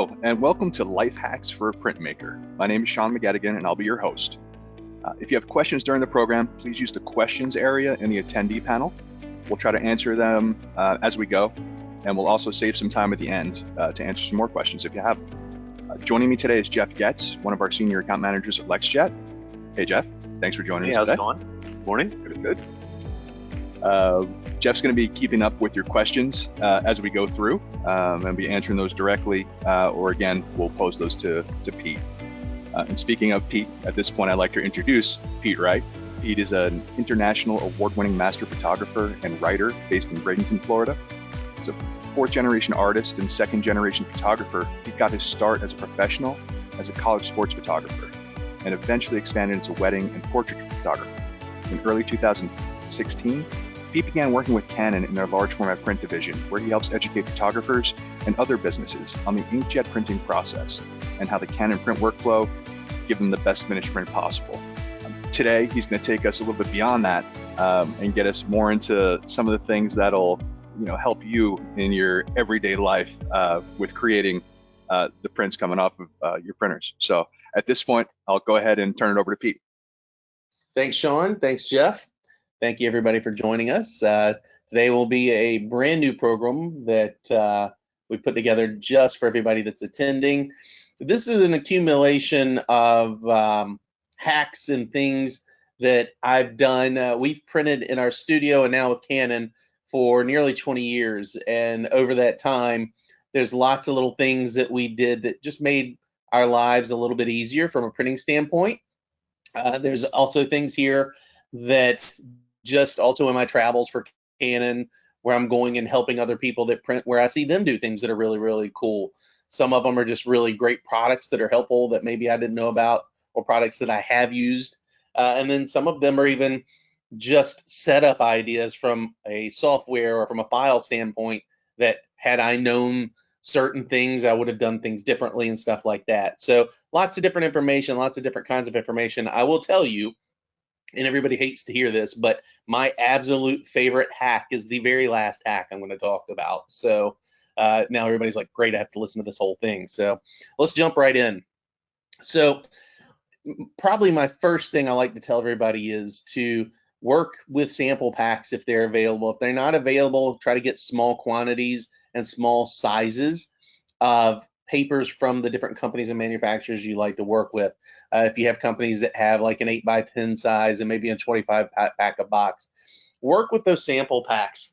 Hello, and welcome to Life Hacks for a Printmaker. My name is Sean McGettigan, and I'll be your host. If you have questions during the program, please use the questions area in the attendee panel. We'll try to answer them as we go, and we'll also save some time at the end to answer some more questions if you have them. Joining me today is Jeff Getz, one of our senior account managers at LexJet. Hey, Jeff. Thanks for joining us today. How's it going? Morning. Good. Jeff's going to be keeping up with your questions as we go through and be answering those directly, or again, we'll pose those to Pete. And speaking of Pete, at this point, I'd like to introduce Pete Wright. Pete is an international award-winning master photographer and writer based in Bradenton, Florida. He's a fourth-generation artist and second-generation photographer. He got his start as a professional as a college sports photographer and eventually expanded into wedding and portrait photography. In early 2016, Pete began working with Canon in their large format print division, where he helps educate photographers and other businesses on the inkjet printing process and how the Canon print workflow give them the best finished print possible. Today, he's going to take us a little bit beyond that and get us more into some of the things that'll help you in your everyday life with creating the prints coming off of your printers. So at this point, I'll go ahead and turn it over to Pete. Thanks, Sean. Thanks, Jeff. Thank you, everybody, for joining us. Today will be a brand new program that we put together just for everybody that's attending. This is an accumulation of hacks and things that I've done. We've printed in our studio and now with Canon for nearly 20 years. And over that time, there's lots of little things that we did that just made our lives a little bit easier from a printing standpoint. There's also things here that just also in my travels for Canon, where I'm going and helping other people that print, where I see them do things that are really, really cool. Some of them are just really great products that are helpful that maybe I didn't know about, or products that I have used. And then some of them are even just setup ideas from a software or from a file standpoint that had I known certain things, I would have done things differently and stuff like that. So lots of different information, lots of different kinds of information. I will tell you, and everybody hates to hear this, but my absolute favorite hack is the very last hack I'm going to talk about. So now everybody's like, great, I have to listen to this whole thing. So let's jump right in. So probably my first thing I like to tell everybody is to work with sample packs if they're available. If they're not available, try to get small quantities and small sizes of papers from the different companies and manufacturers you like to work with. If you have companies that have like an 8x10 size and maybe a 25 pack a box, work with those sample packs.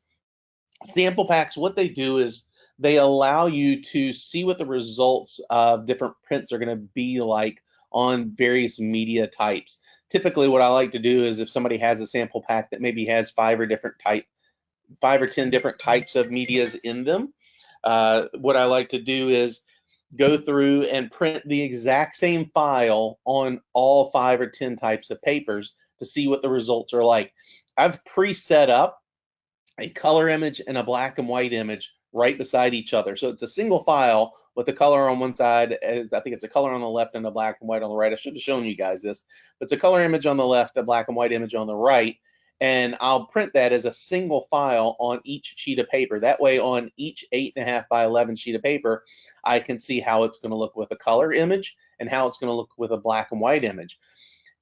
Sample packs, what they do is they allow you to see what the results of different prints are going to be like on various media types. Typically, what I like to do is if somebody has a sample pack that maybe has 5 or 10 different types of medias in them, what I like to do is go through and print the exact same file on all 5 or 10 types of papers to see what the results are like. I've pre-set up a color image and a black and white image right beside each other. So it's a single file with a color on one side, I think it's a color on the left and a black and white on the right. I should have shown you guys this, but it's a color image on the left, a black and white image on the right. And I'll print that as a single file on each sheet of paper. That way on each 8.5 by 11 sheet of paper, I can see how it's going to look with a color image and how it's going to look with a black and white image.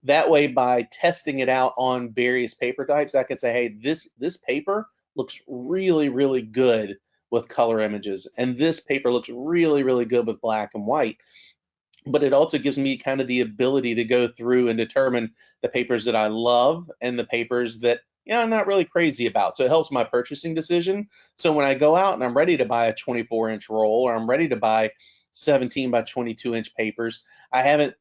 That way, by testing it out on various paper types, I can say, hey, this paper looks really, really good with color images. And this paper looks really, really good with black and white. But it also gives me kind of the ability to go through and determine the papers that I love and the papers that I'm not really crazy about. So it helps my purchasing decision. So when I go out and I'm ready to buy a 24-inch roll, or I'm ready to buy 17 by 22-inch papers, I haven't,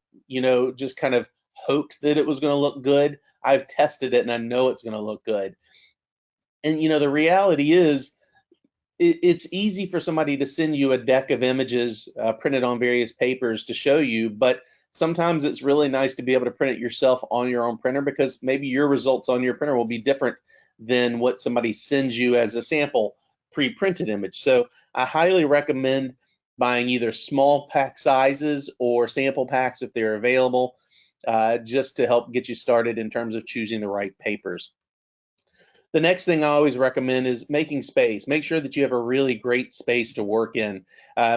just kind of hoped that it was going to look good. I've tested it and I know it's going to look good. And the reality is, it's easy for somebody to send you a deck of images printed on various papers to show you, but sometimes it's really nice to be able to print it yourself on your own printer, because maybe your results on your printer will be different than what somebody sends you as a sample pre-printed image. So I highly recommend buying either small pack sizes or sample packs if they're available, just to help get you started in terms of choosing the right papers. The next thing I always recommend is making space. Make sure that you have a really great space to work in.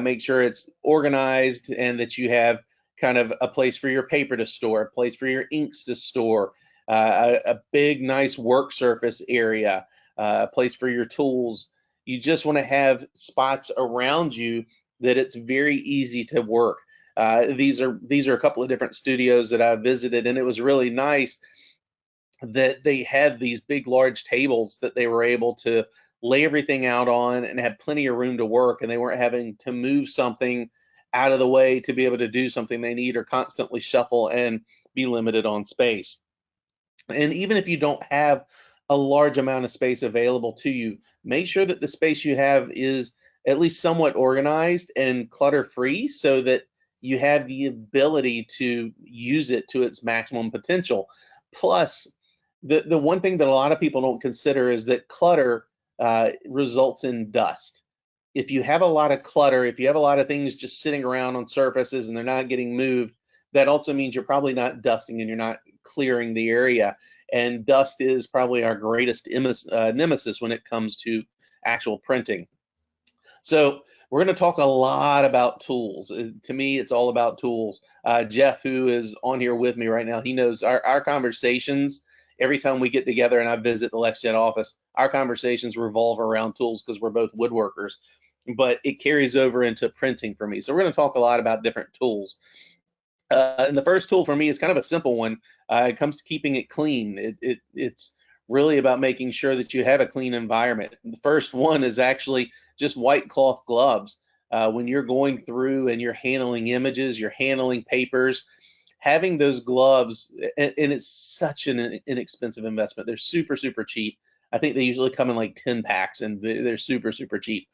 Make sure it's organized and that you have kind of a place for your paper to store, a place for your inks to store, a big, nice work surface area, a place for your tools. You just want to have spots around you that it's very easy to work. These are a couple of different studios that I visited, and it was really nice that they had these big, large tables that they were able to lay everything out on and have plenty of room to work, and they weren't having to move something out of the way to be able to do something they need, or constantly shuffle and be limited on space. And even if you don't have a large amount of space available to you, make sure that the space you have is at least somewhat organized and clutter free, so that you have the ability to use it to its maximum potential. Plus, the one thing that a lot of people don't consider is that clutter results in dust. If you have a lot of clutter, if you have a lot of things just sitting around on surfaces and they're not getting moved, that also means you're probably not dusting and you're not clearing the area. And dust is probably our greatest nemesis when it comes to actual printing. So we're going to talk a lot about tools. To me, it's all about tools. Jeff, who is on here with me right now, he knows our conversations. Every time we get together and I visit the LexJet office, our conversations revolve around tools because we're both woodworkers, but it carries over into printing for me. So we're going to talk a lot about different tools. And the first tool for me is kind of a simple one. It comes to keeping it clean. It's really about making sure that you have a clean environment. The first one is actually just white cloth gloves. When you're going through and you're handling images, you're handling papers, having those gloves, and it's such an inexpensive investment. They're super, super cheap. I think they usually come in like 10 packs, and they're super, super cheap.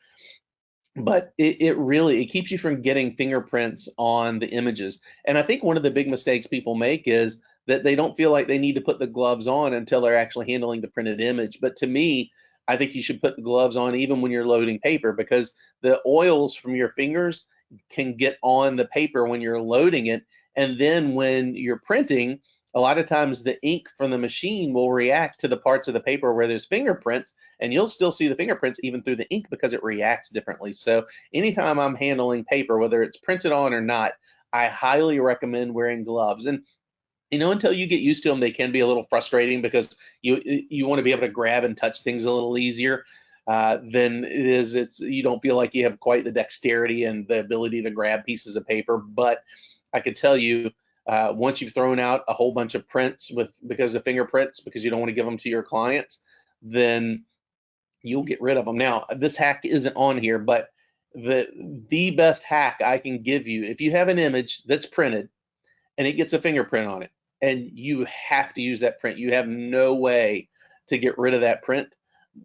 But it really keeps you from getting fingerprints on the images. And I think one of the big mistakes people make is that they don't feel like they need to put the gloves on until they're actually handling the printed image. But to me, I think you should put the gloves on even when you're loading paper, because the oils from your fingers can get on the paper when you're loading it. And then when you're printing, a lot of times the ink from the machine will react to the parts of the paper where there's fingerprints, and you'll still see the fingerprints even through the ink because it reacts differently. So anytime I'm handling paper, whether it's printed on or not, I highly recommend wearing gloves. And until you get used to them, they can be a little frustrating because you want to be able to grab and touch things a little easier than it is. You don't feel like you have quite the dexterity and the ability to grab pieces of paper. But I can tell you, once you've thrown out a whole bunch of prints because of fingerprints, because you don't want to give them to your clients, then you'll get rid of them. Now, this hack isn't on here, but the best hack I can give you, if you have an image that's printed and it gets a fingerprint on it, and you have to use that print, you have no way to get rid of that print,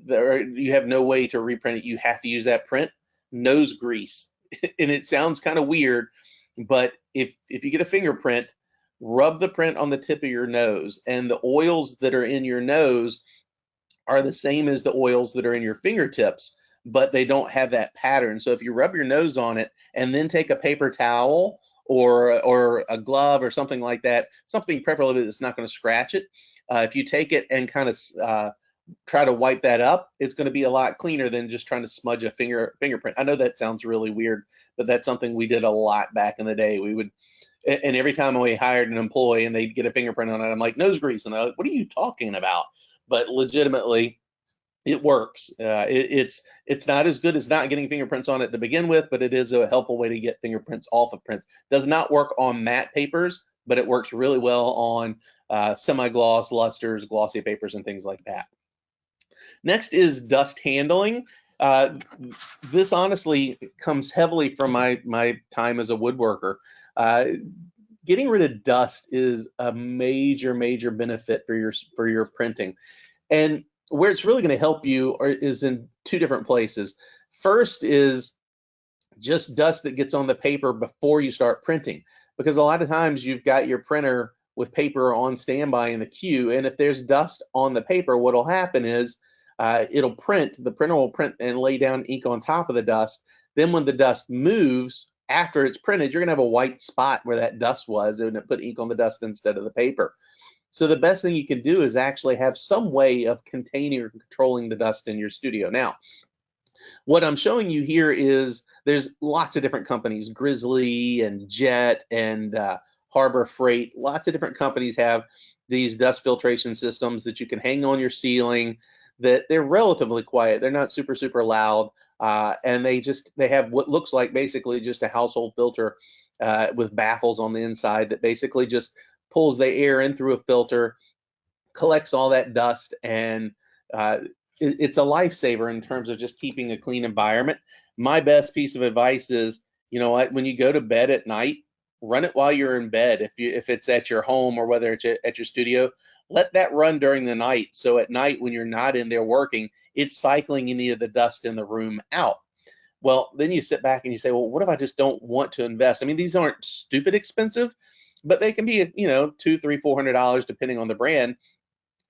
you have no way to reprint it, you have to use that print, nose grease. And it sounds kind of weird, but if you get a fingerprint, rub the print on the tip of your nose, and the oils that are in your nose are the same as the oils that are in your fingertips, but they don't have that pattern. So if you rub your nose on it and then take a paper towel or a glove or something like that, something preferably that's not going to scratch it, if you take it and kind of try to wipe that up, it's going to be a lot cleaner than just trying to smudge a fingerprint. I know that sounds really weird, but that's something we did a lot back in the day. We would, and every time we hired an employee and they'd get a fingerprint on it, I'm like, nose grease, and they're like, what are you talking about? But legitimately, it works. It's not as good as not getting fingerprints on it to begin with, but it is a helpful way to get fingerprints off of prints. Does not work on matte papers, but it works really well on semi-gloss, lusters, glossy papers, and things like that. Next is dust handling. This honestly comes heavily from my time as a woodworker. Getting rid of dust is a major benefit for your printing. And where it's really going to help you is in two different places. First is just dust that gets on the paper before you start printing, because a lot of times you've got your printer with paper on standby in the queue, and if there's dust on the paper, what'll happen is the printer will print and lay down ink on top of the dust. Then when the dust moves after it's printed, you're going to have a white spot where that dust was, and it put ink on the dust instead of the paper. So the best thing you can do is actually have some way of containing or controlling the dust in your studio. Now, what I'm showing you here is there's lots of different companies, Grizzly and Jet and Harbor Freight. Lots of different companies have these dust filtration systems that you can hang on your ceiling, that they're relatively quiet. They're not super, super loud. And they have what looks like basically just a household filter with baffles on the inside that basically just pulls the air in through a filter, collects all that dust, and it's a lifesaver in terms of just keeping a clean environment. My best piece of advice is, you know what, when you go to bed at night, run it while you're in bed. If it's at your home or whether it's at your studio, let that run during the night. So at night when you're not in there working, it's cycling any of the dust in the room out. Well, then you sit back and you say, well, what if I just don't want to invest? I mean, these aren't stupid expensive, but they can be, you know, $200, $300, $400 depending on the brand.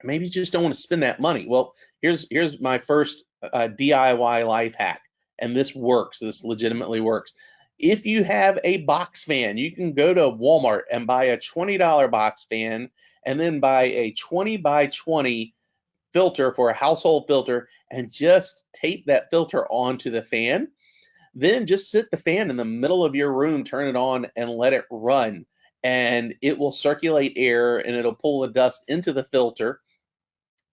Maybe you just don't want to spend that money. Well, here's my first DIY life hack, and this works. This legitimately works. If you have a box fan, you can go to Walmart and buy a $20 box fan, and then buy a 20 by 20 filter for a household filter, and just tape that filter onto the fan. Then just sit the fan in the middle of your room, turn it on, and let it run. And it will circulate air, and it'll pull the dust into the filter,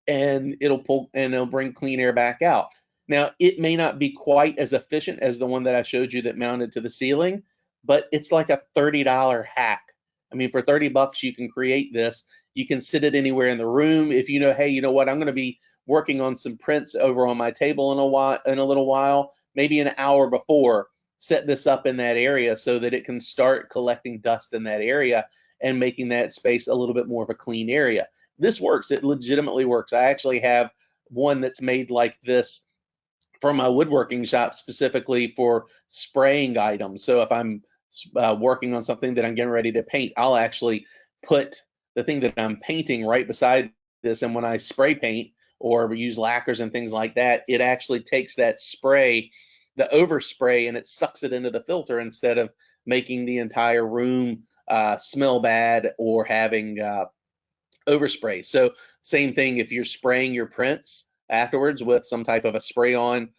and it'll bring clean air back out. Now, it may not be quite as efficient as the one that I showed you that mounted to the ceiling, but it's like a $30 hack. I mean, for 30 bucks, you can create this. You can sit it anywhere in the room. If you know, hey, you know what, I'm going to be working on some prints over on my table in a little while, maybe an hour before, set this up in that area so that it can start collecting dust in that area and making that space a little bit more of a clean area. This works. It legitimately works. I actually have one that's made like this from my woodworking shop specifically for spraying items. So if I'm working on something that I'm getting ready to paint, I'll actually put the thing that I'm painting right beside this, and when I spray paint or use lacquers and things like that, it actually takes that spray, the overspray, and it sucks it into the filter instead of making the entire room smell bad or having overspray. So same thing if you're spraying your prints afterwards with some type of a spray-on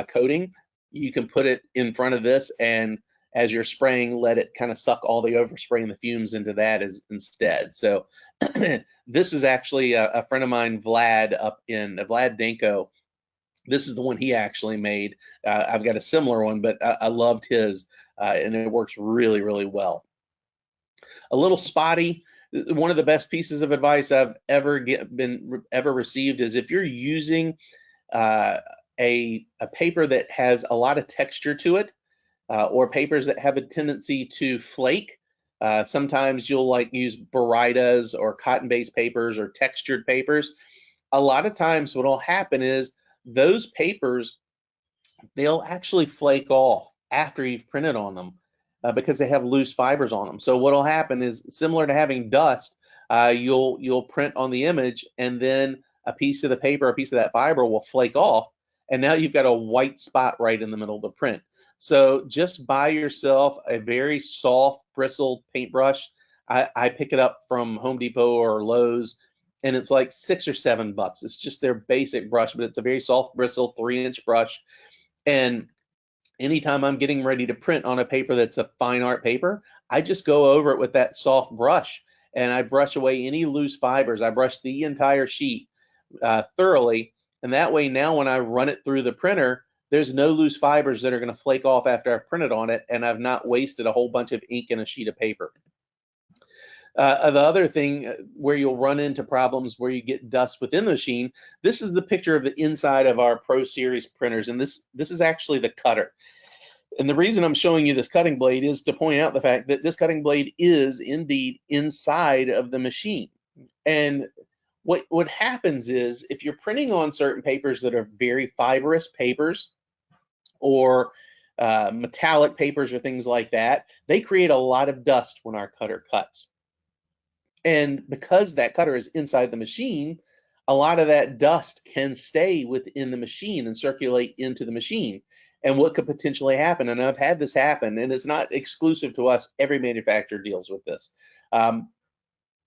coating, you can put it in front of this, and as you're spraying, let it kind of suck all the overspray and the fumes into that instead. So this is actually a friend of mine, Vlad Danko. This is the one he actually made. I've got a similar one, but I loved his, and it works really, really well. A Little Spotty. One of the best pieces of advice I've ever received is if you're using a paper that has a lot of texture to it, or papers that have a tendency to flake. Sometimes you'll like use Barytas or cotton-based papers or textured papers. A lot of times what will happen is those papers, they'll actually flake off after you've printed on them. Because they have loose fibers on them. So what will happen is, similar to having dust, you'll print on the image, and then a piece of the paper, a piece of that fiber will flake off, and now you've got a white spot right in the middle of the print. So just buy yourself a very soft bristled paintbrush. I pick it up from Home Depot or Lowe's, and it's like $6 or $7. It's just their basic brush, but it's a very soft bristled 3-inch brush. And anytime I'm getting ready to print on a paper that's a fine art paper, I just go over it with that soft brush, and I brush away any loose fibers. I brush the entire sheet thoroughly, and that way now when I run it through the printer, there's no loose fibers that are going to flake off after I've printed on it, and I've not wasted a whole bunch of ink in a sheet of paper. The other thing where you'll run into problems where you get dust within the machine, this is the picture of the inside of our Pro Series printers, and this is actually the cutter. And the reason I'm showing you this cutting blade is to point out the fact that this cutting blade is indeed inside of the machine. And what happens is, if you're printing on certain papers that are very fibrous papers, or metallic papers or things like that, they create a lot of dust when our cutter cuts. And because that cutter is inside the machine, a lot of that dust can stay within the machine and circulate into the machine. And what could potentially happen, and I've had this happen, and it's not exclusive to us, every manufacturer deals with this.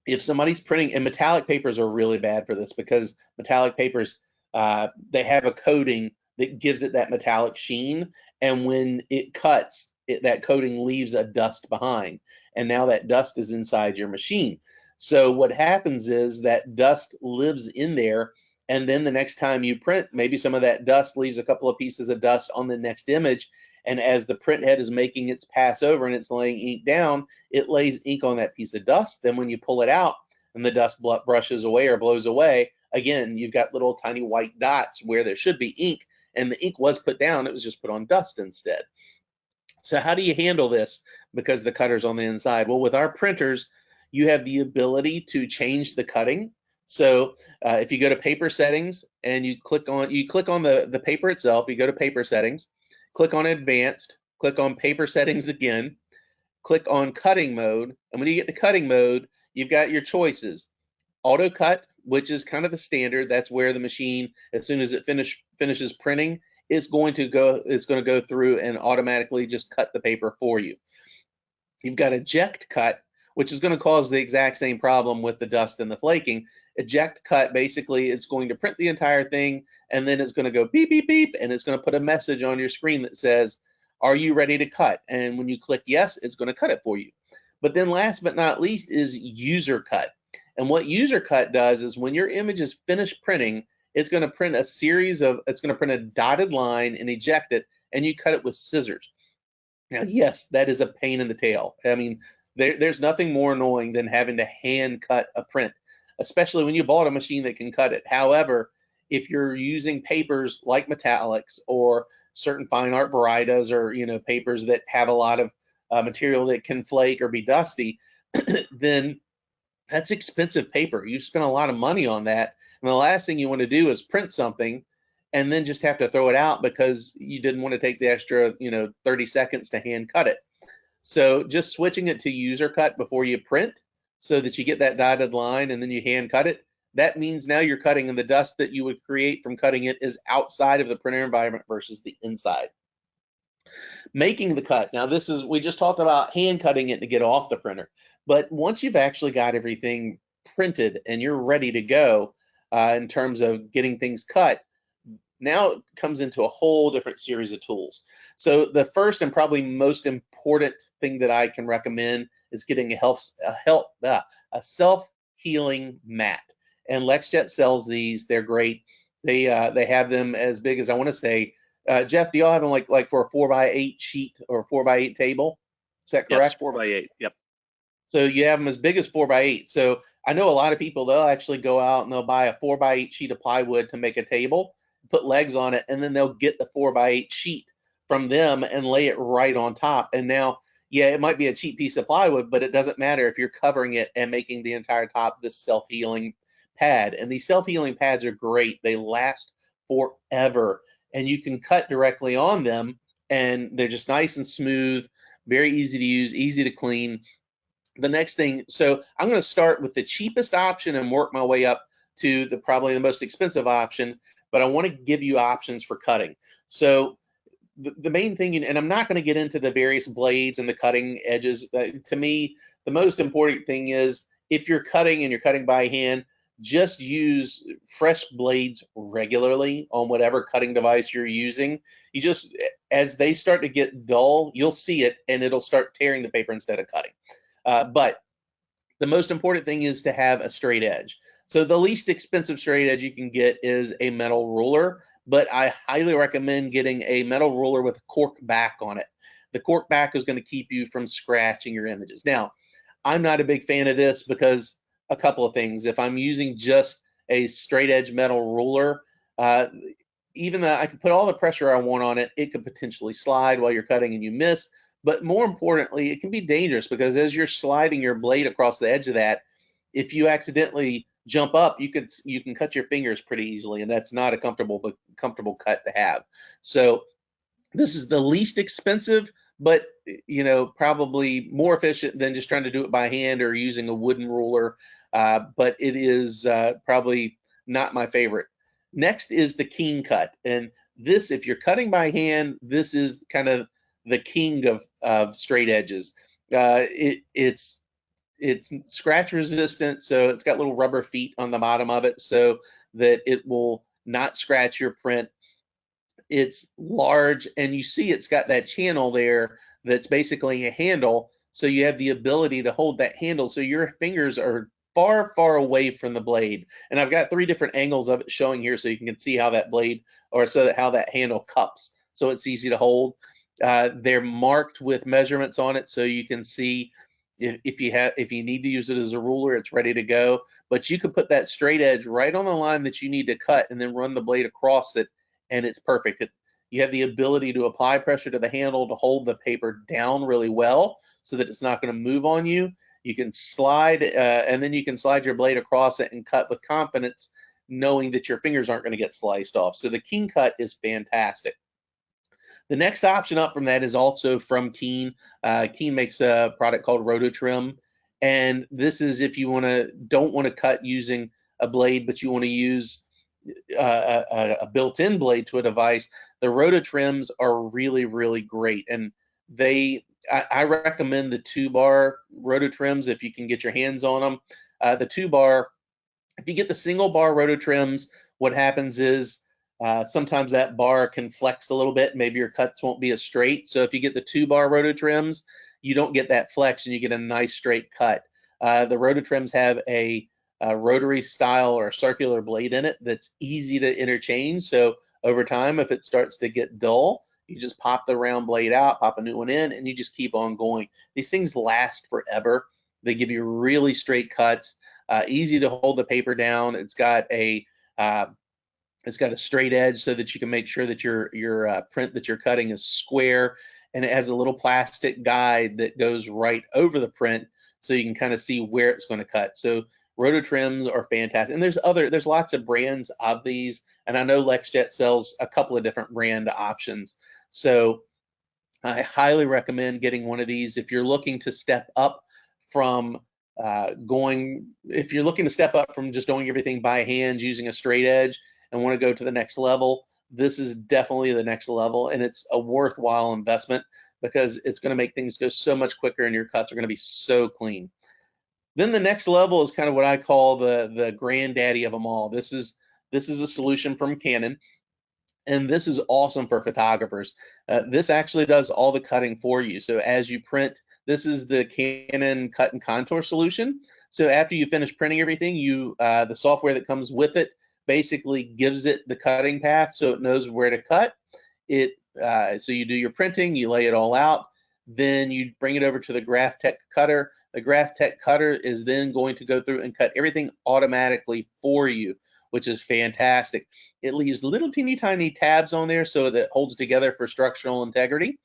if somebody's printing, and metallic papers are really bad for this, because metallic papers, they have a coating that gives it that metallic sheen, and when it cuts, that coating leaves a dust behind, and now that dust is inside your machine. So what happens is that dust lives in there, and then the next time you print, maybe some of that dust leaves a couple of pieces of dust on the next image, and as the print head is making its pass over and it's laying ink down, it lays ink on that piece of dust. Then when you pull it out and the dust brushes away or blows away, again, you've got little tiny white dots where there should be ink, and the ink was put down, it was just put on dust instead. So how do you handle this? Because the cutter's on the inside. Well, with our printers, you have the ability to change the cutting. So if you go to paper settings and you click on the paper itself, you go to paper settings, click on advanced, click on paper settings again, click on cutting mode. And when you get to cutting mode, you've got your choices. Auto cut, which is kind of the standard. That's where the machine, as soon as it finishes printing, it's going to go through and automatically just cut the paper for you. You've got eject cut, which is going to cause the exact same problem with the dust and the flaking. Eject cut basically is going to print the entire thing, and then it's going to go beep, beep, beep, and it's going to put a message on your screen that says, are you ready to cut? And when you click yes, it's going to cut it for you. But then last but not least is user cut. And what user cut does is when your image is finished printing, it's going to print a dotted line and eject it, and you cut it with scissors. Now, yes, that is a pain in the tail. I mean, there's nothing more annoying than having to hand cut a print, especially when you bought a machine that can cut it. However, if you're using papers like metallics or certain fine art varietas, or papers that have a lot of material that can flake or be dusty, then that's expensive paper. You spend a lot of money on that, and the last thing you want to do is print something and then just have to throw it out because you didn't want to take the extra 30 seconds to hand cut it. So just switching it to user cut before you print, so that you get that dotted line and then you hand cut it, that means now you're cutting, and the dust that you would create from cutting it is outside of the printer environment versus the inside. Making the cut. Now we just talked about hand cutting it to get off the printer, but once you've actually got everything printed and you're ready to go in terms of getting things cut, now it comes into a whole different series of tools. So the first and probably most important thing that I can recommend is getting a self-healing mat. And LexJet sells these. They're great. They have them as big as, I want to say, Jeff, do y'all have them like for a 4x8 sheet or a 4x8 table? Is that correct? Yes, 4x8. Yep. So you have them as big as 4x8. So I know a lot of people, they'll actually go out and they'll buy a 4x8 sheet of plywood to make a table, put legs on it, and then they'll get the 4x8 sheet from them and lay it right on top. And now, yeah, it might be a cheap piece of plywood, but it doesn't matter if you're covering it and making the entire top this self-healing pad. And these self-healing pads are great. They last forever, and you can cut directly on them, and they're just nice and smooth, very easy to use, easy to clean. The next thing, so I'm going to start with the cheapest option and work my way up to probably the most expensive option, but I want to give you options for cutting. So the main thing, and I'm not going to get into the various blades and the cutting edges. To me, the most important thing is, if you're cutting and you're cutting by hand, just use fresh blades regularly on whatever cutting device you're using. You just, as they start to get dull, you'll see it and it'll start tearing the paper instead of cutting. But the most important thing is to have a straight edge. So the least expensive straight edge you can get is a metal ruler, but I highly recommend getting a metal ruler with a cork back on it. The cork back is going to keep you from scratching your images. Now, I'm not a big fan of this because a couple of things. If I'm using just a straight edge metal ruler, even though I can put all the pressure I want on it, it could potentially slide while you're cutting and you miss. But more importantly, it can be dangerous because as you're sliding your blade across the edge of that, if you accidentally jump up, you can cut your fingers pretty easily, and that's not a comfortable cut to have. So this is the least expensive, but probably more efficient than just trying to do it by hand or using a wooden ruler. But it is probably not my favorite. Next is the keen cut, and this, if you're cutting by hand, this is kind of the king of straight edges. It's it's scratch resistant, so it's got little rubber feet on the bottom of it so that it will not scratch your print. It's large, and you see it's got that channel there that's basically a handle, so you have the ability to hold that handle so your fingers are far, far away from the blade. And I've got 3 different angles of it showing here so you can see how that blade, or so that how that handle cups, so it's easy to hold. They're marked with measurements on it so you can see if you need to use it as a ruler, it's ready to go. But you can put that straight edge right on the line that you need to cut and then run the blade across it, and it's perfect. You have the ability to apply pressure to the handle to hold the paper down really well so that it's not going to move on you. You can slide, and then you can slide your blade across it and cut with confidence, knowing that your fingers aren't going to get sliced off. So the Keen Cut is fantastic. The next option up from that is also from Keen. Keen makes a product called Roto Trim, and this is if you don't want to cut using a blade, but you want to use a built-in blade to a device. The Roto Trims are really, really great, and I recommend the 2-bar Roto Trims if you can get your hands on them. The 2-bar, if you get the single bar Roto Trims, what happens is sometimes that bar can flex a little bit. Maybe your cuts won't be as straight. So if you get the 2-bar Roto Trims, you don't get that flex and you get a nice straight cut. The Roto Trims have a rotary style or a circular blade in it that's easy to interchange. So over time, if it starts to get dull, you just pop the round blade out, pop a new one in, and you just keep on going. These things last forever. They give you really straight cuts, easy to hold the paper down. It's got a straight edge so that you can make sure that your print that you're cutting is square, and it has a little plastic guide that goes right over the print so you can kind of see where it's going to cut. So Roto Trims are fantastic, and there's lots of brands of these, and I know LexJet sells a couple of different brand options. So I highly recommend getting one of these if you're looking to step up from if you're looking to step up from just doing everything by hand using a straight edge and want to go to the next level. This is definitely the next level, and it's a worthwhile investment because it's going to make things go so much quicker and your cuts are going to be so clean. Then the next level is kind of what I call the granddaddy of them all. This is a solution from Canon, and this is awesome for photographers. This actually does all the cutting for you. So as you print, this is the Canon cut and contour solution. So after you finish printing everything, the software that comes with it basically gives it the cutting path so it knows where to cut. So you do your printing, you lay it all out, then you bring it over to the GraphTech cutter. The GraphTech cutter is then going to go through and cut everything automatically for you, which is fantastic. It leaves little teeny tiny tabs on there so that it holds together for structural integrity.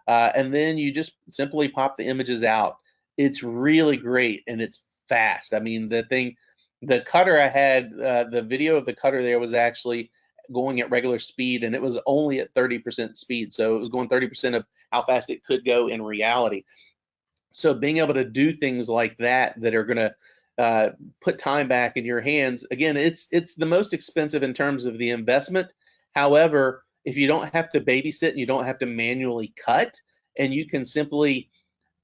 And then you just simply pop the images out. It's really great, and it's fast. I mean, the cutter I had, the video of the cutter there was actually going at regular speed, and it was only at 30% speed. So it was going 30% of how fast it could go in reality. So being able to do things like that are going to put time back in your hands. Again, it's the most expensive in terms of the investment. However, if you don't have to babysit and you don't have to manually cut, and you can simply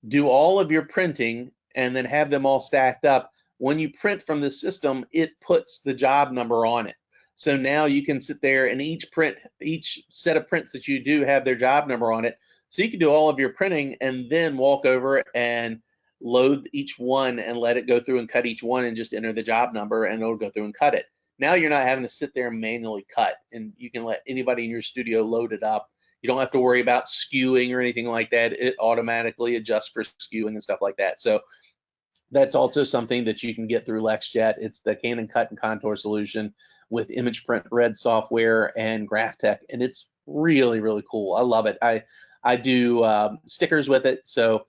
do all of your printing and then have them all stacked up, when you print from this system, it puts the job number on it. So now you can sit there and each set of prints that you do have their job number on it. So you can do all of your printing and then walk over and load each one and let it go through and cut each one and just enter the job number and it'll go through and cut it. Now you're not having to sit there and manually cut, and you can let anybody in your studio load it up. You don't have to worry about skewing or anything like that. It automatically adjusts for skewing and stuff like that. So that's also something that you can get through LexJet. It's the Canon cut and contour solution with image print red software and GraphTech, and it's really, really cool. I love it. I do stickers with it, so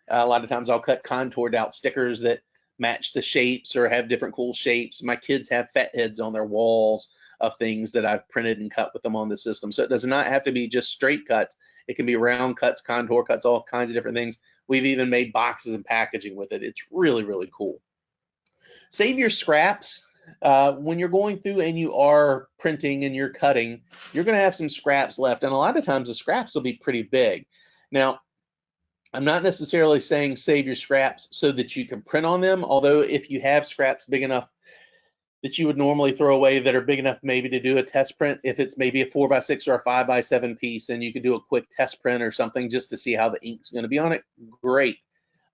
a lot of times I'll cut contoured out stickers that match the shapes or have different cool shapes. My kids have fat heads on their walls of things that I've printed and cut with them on the system. So it does not have to be just straight cuts. It can be round cuts, contour cuts, all kinds of different things. We've even made boxes and packaging with it. It's really, really cool. Save your scraps. When you're going through and you are printing and you're cutting, you're going to have some scraps left. And a lot of times the scraps will be pretty big. Now, I'm not necessarily saying save your scraps so that you can print on them, although if you have scraps big enough that you would normally throw away that are big enough maybe to do a test print, if it's maybe a 4x6 or a 5x7 piece and you could do a quick test print or something just to see how the ink's going to be on it, great.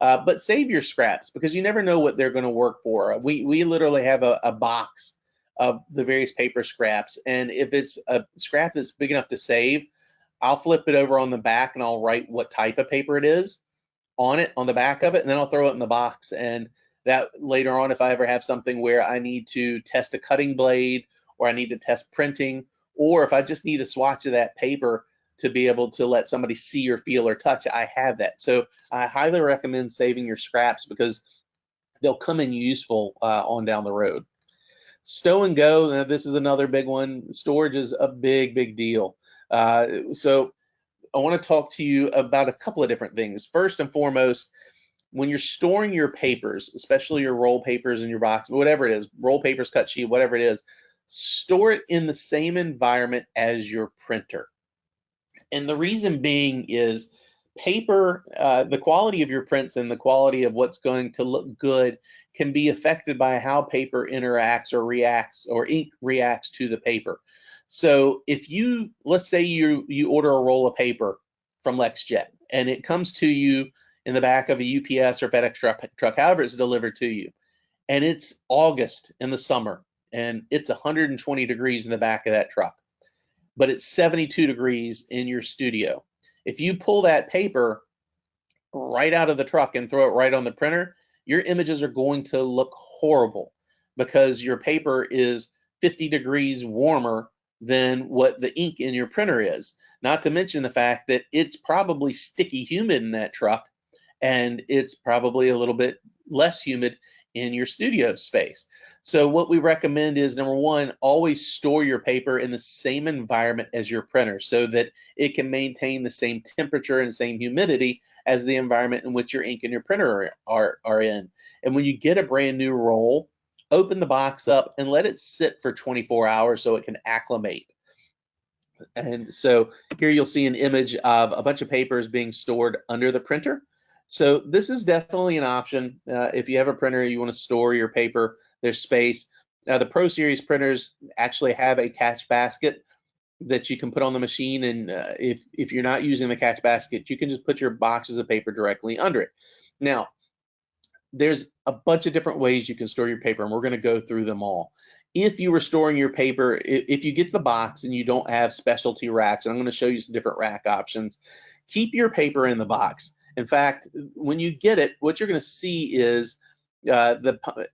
But save your scraps because you never know what they're going to work for. We literally have a box of the various paper scraps, and if it's a scrap that's big enough to save, I'll flip it over on the back and I'll write what type of paper it is on it, on the back of it, and then I'll throw it in the box. And that later on, if I ever have something where I need to test a cutting blade or I need to test printing, or if I just need a swatch of that paper to be able to let somebody see or feel or touch, I have that. So I highly recommend saving your scraps because they'll come in useful on down the road. Stow and go, now this is another big one. Storage is a big deal. So I want to talk to you about a couple of different things. First and foremost, when you're storing your papers, especially your roll papers in your box, whatever it is, roll papers, cut sheet, whatever it is, store it in the same environment as your printer. And the reason being is paper, the quality of your prints and the quality of what's going to look good can be affected by how paper interacts or reacts or ink reacts to the paper. So if you, let's say you order a roll of paper from LexJet and it comes to you in the back of a UPS or FedEx truck, however it's delivered to you, and it's August in the summer and it's 120 degrees in the back of that truck, but it's 72 degrees in your studio. If you pull that paper right out of the truck and throw it right on the printer, your images are going to look horrible because your paper is 50 degrees warmer than what the ink in your printer is. Not to mention the fact that it's probably sticky humid in that truck, and it's probably a little bit less humid in your studio space. So what we recommend is, number one, always store your paper in the same environment as your printer so that it can maintain the same temperature and same humidity as the environment in which your ink and your printer are in. And when you get a brand new roll, open the box up and let it sit for 24 hours so it can acclimate. And so here you'll see an image of a bunch of papers being stored under the printer. So this is definitely an option. If you have a printer, you want to store your paper, there's space. The Pro Series printers actually have a catch basket that you can put on the machine, and if you're not using the catch basket, you can just put your boxes of paper directly under it. Now, there's a bunch of different ways you can store your paper, and we're going to go through them all. If you were storing your paper, if you get the box and you don't have specialty racks, and I'm going to show you some different rack options, keep your paper in the box. In fact, when you get it, what you're going to see is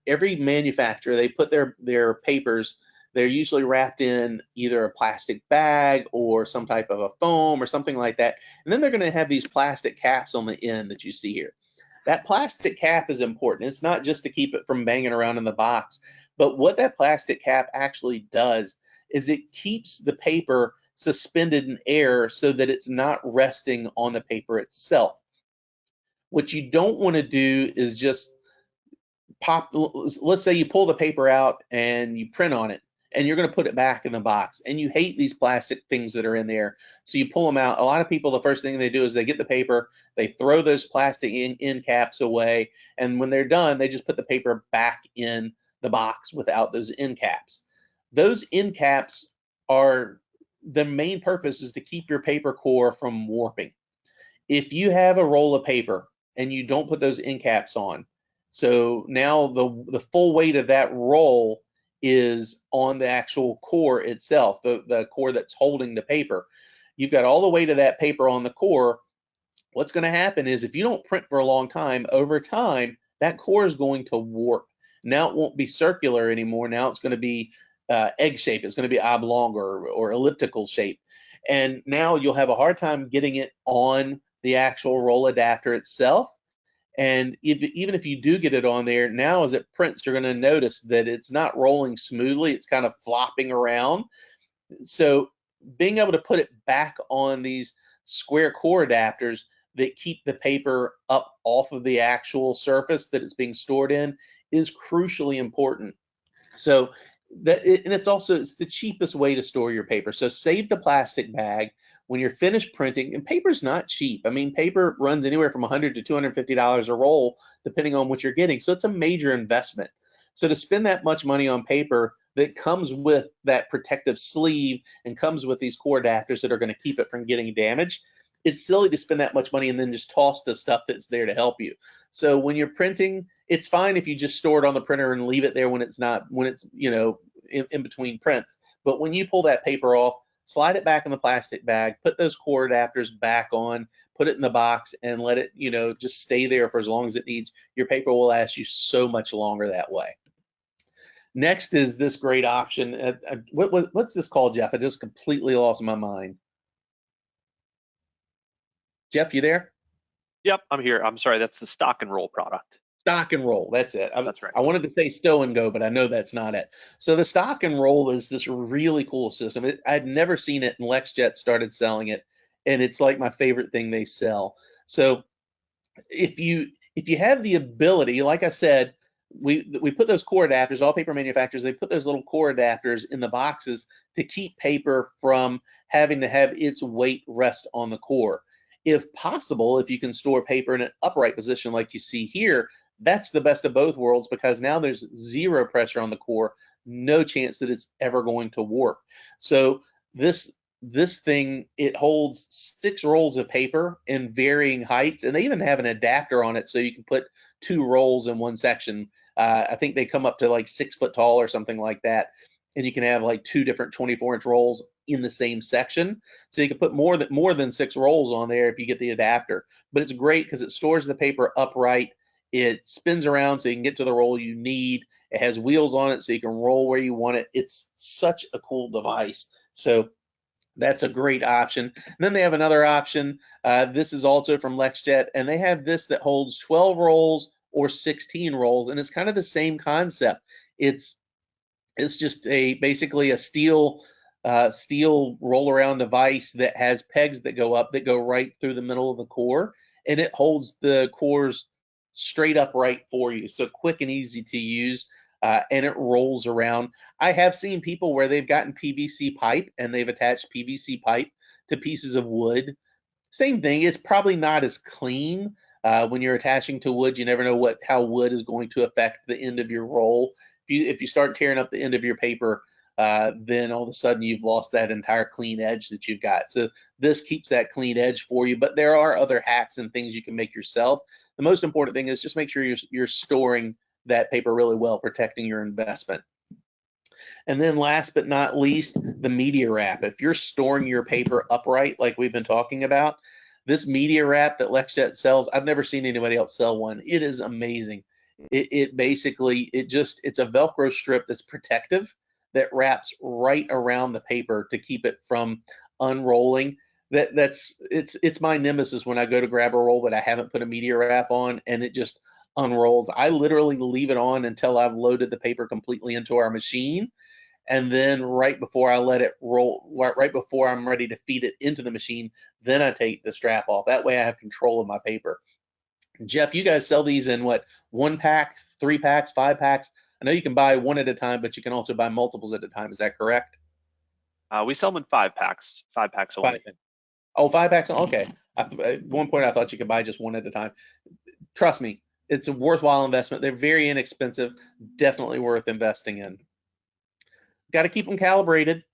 every manufacturer, they put their papers, they're usually wrapped in either a plastic bag or some type of a foam or something like that. And then they're going to have these plastic caps on the end that you see here. That plastic cap is important. It's not just to keep it from banging around in the box, but what that plastic cap actually does is it keeps the paper suspended in air so that it's not resting on the paper itself. What you don't want to do is just let's say you pull the paper out and you print on it and you're going to put it back in the box and you hate these plastic things that are in there, so you pull them out. A lot of people, the first thing they do is they get the paper, they throw those plastic end caps away, and when they're done, they just put the paper back in the box without those end caps. Those end caps are, the main purpose is to keep your paper core from warping. If you have a roll of paper and you don't put those end caps on, so now the full weight of that roll is on the actual core itself, the core that's holding the paper. You've got all the weight of that paper on the core. What's going to happen is if you don't print for a long time, over time, that core is going to warp. Now it won't be circular anymore. Now it's going to be egg shape. It's going to be oblong or elliptical shape. And now you'll have a hard time getting it on the actual roll adapter itself. And even if you do get it on there, now as it prints, you're going to notice that it's not rolling smoothly. It's kind of flopping around. So being able to put it back on these square core adapters that keep the paper up off of the actual surface that it's being stored in is crucially important. So and it's the cheapest way to store your paper. So save the plastic bag when you're finished printing. And paper's not cheap. I mean, paper runs anywhere from $100 to $250 a roll, depending on what you're getting. So it's a major investment. So to spend that much money on paper that comes with that protective sleeve and comes with these core adapters that are going to keep it from getting damaged, it's silly to spend that much money and then just toss the stuff that's there to help you. So when you're printing, it's fine if you just store it on the printer and leave it there when it's in between prints. But when you pull that paper off, slide it back in the plastic bag, put those core adapters back on, put it in the box, and let it, just stay there for as long as it needs. Your paper will last you so much longer that way. Next is this great option. What's this called, Jeff? I just completely lost my mind. Jeff, you there? Yep, I'm here. I'm sorry, that's the stock and roll product. Stock and roll, that's it. That's right. I wanted to say Stow and Go, but I know that's not it. So the stock and roll is this really cool system. I'd never seen it, and LexJet started selling it, and it's like my favorite thing they sell. So if you have the ability, like I said, we put those core adapters, all paper manufacturers, they put those little core adapters in the boxes to keep paper from having to have its weight rest on the core. If possible, if you can store paper in an upright position like you see here, that's the best of both worlds, because now there's zero pressure on the core, no chance that it's ever going to warp. So this thing, it holds 6 rolls of paper in varying heights, and they even have an adapter on it so you can put 2 rolls in one section. I think they come up to like 6 foot tall or something like that, and you can have like 2 different 24-inch rolls in the same section. So you can put more than 6 rolls on there if you get the adapter. But it's great because it stores the paper upright. It spins around so you can get to the roll you need. It has wheels on it so you can roll where you want it. It's such a cool device. So that's a great option. And then they have another option. This is also from LexJet, and they have this that holds 12 rolls or 16 rolls, and it's kind of the same concept. It's just basically a steel roll around device that has pegs that go up that go right through the middle of the core, and it holds the cores straight upright for you. So quick and easy to use. And it rolls around. I have seen people where they've gotten PVC pipe and they've attached PVC pipe to pieces of wood. Same thing, it's probably not as clean. When you're attaching to wood, you never know how wood is going to affect the end of your roll. If you start tearing up the end of your paper, then all of a sudden you've lost that entire clean edge that you've got. So this keeps that clean edge for you, but there are other hacks and things you can make yourself. The most important thing is just make sure you're storing that paper really well, protecting your investment. And then last but not least, the media wrap. If you're storing your paper upright, like we've been talking about, this media wrap that LexJet sells, I've never seen anybody else sell one. It is amazing. It's a Velcro strip that's protective, that wraps right around the paper to keep it from unrolling. It's my nemesis when I go to grab a roll that I haven't put a media wrap on, and it just unrolls. I literally leave it on until I've loaded the paper completely into our machine, and then right before I let it roll, right before I'm ready to feed it into the machine, then I take the strap off. That way I have control of my paper. Jeff, you guys sell these in what, 1 pack, 3 packs, 5 packs? I know you can buy one at a time, but you can also buy multiples at a time. Is that correct? We sell them in 5 packs, 5 packs only. 5 packs, okay. At one point I thought you could buy just one at a time. Trust me, it's a worthwhile investment. They're very inexpensive, definitely worth investing in. Got to keep them calibrated.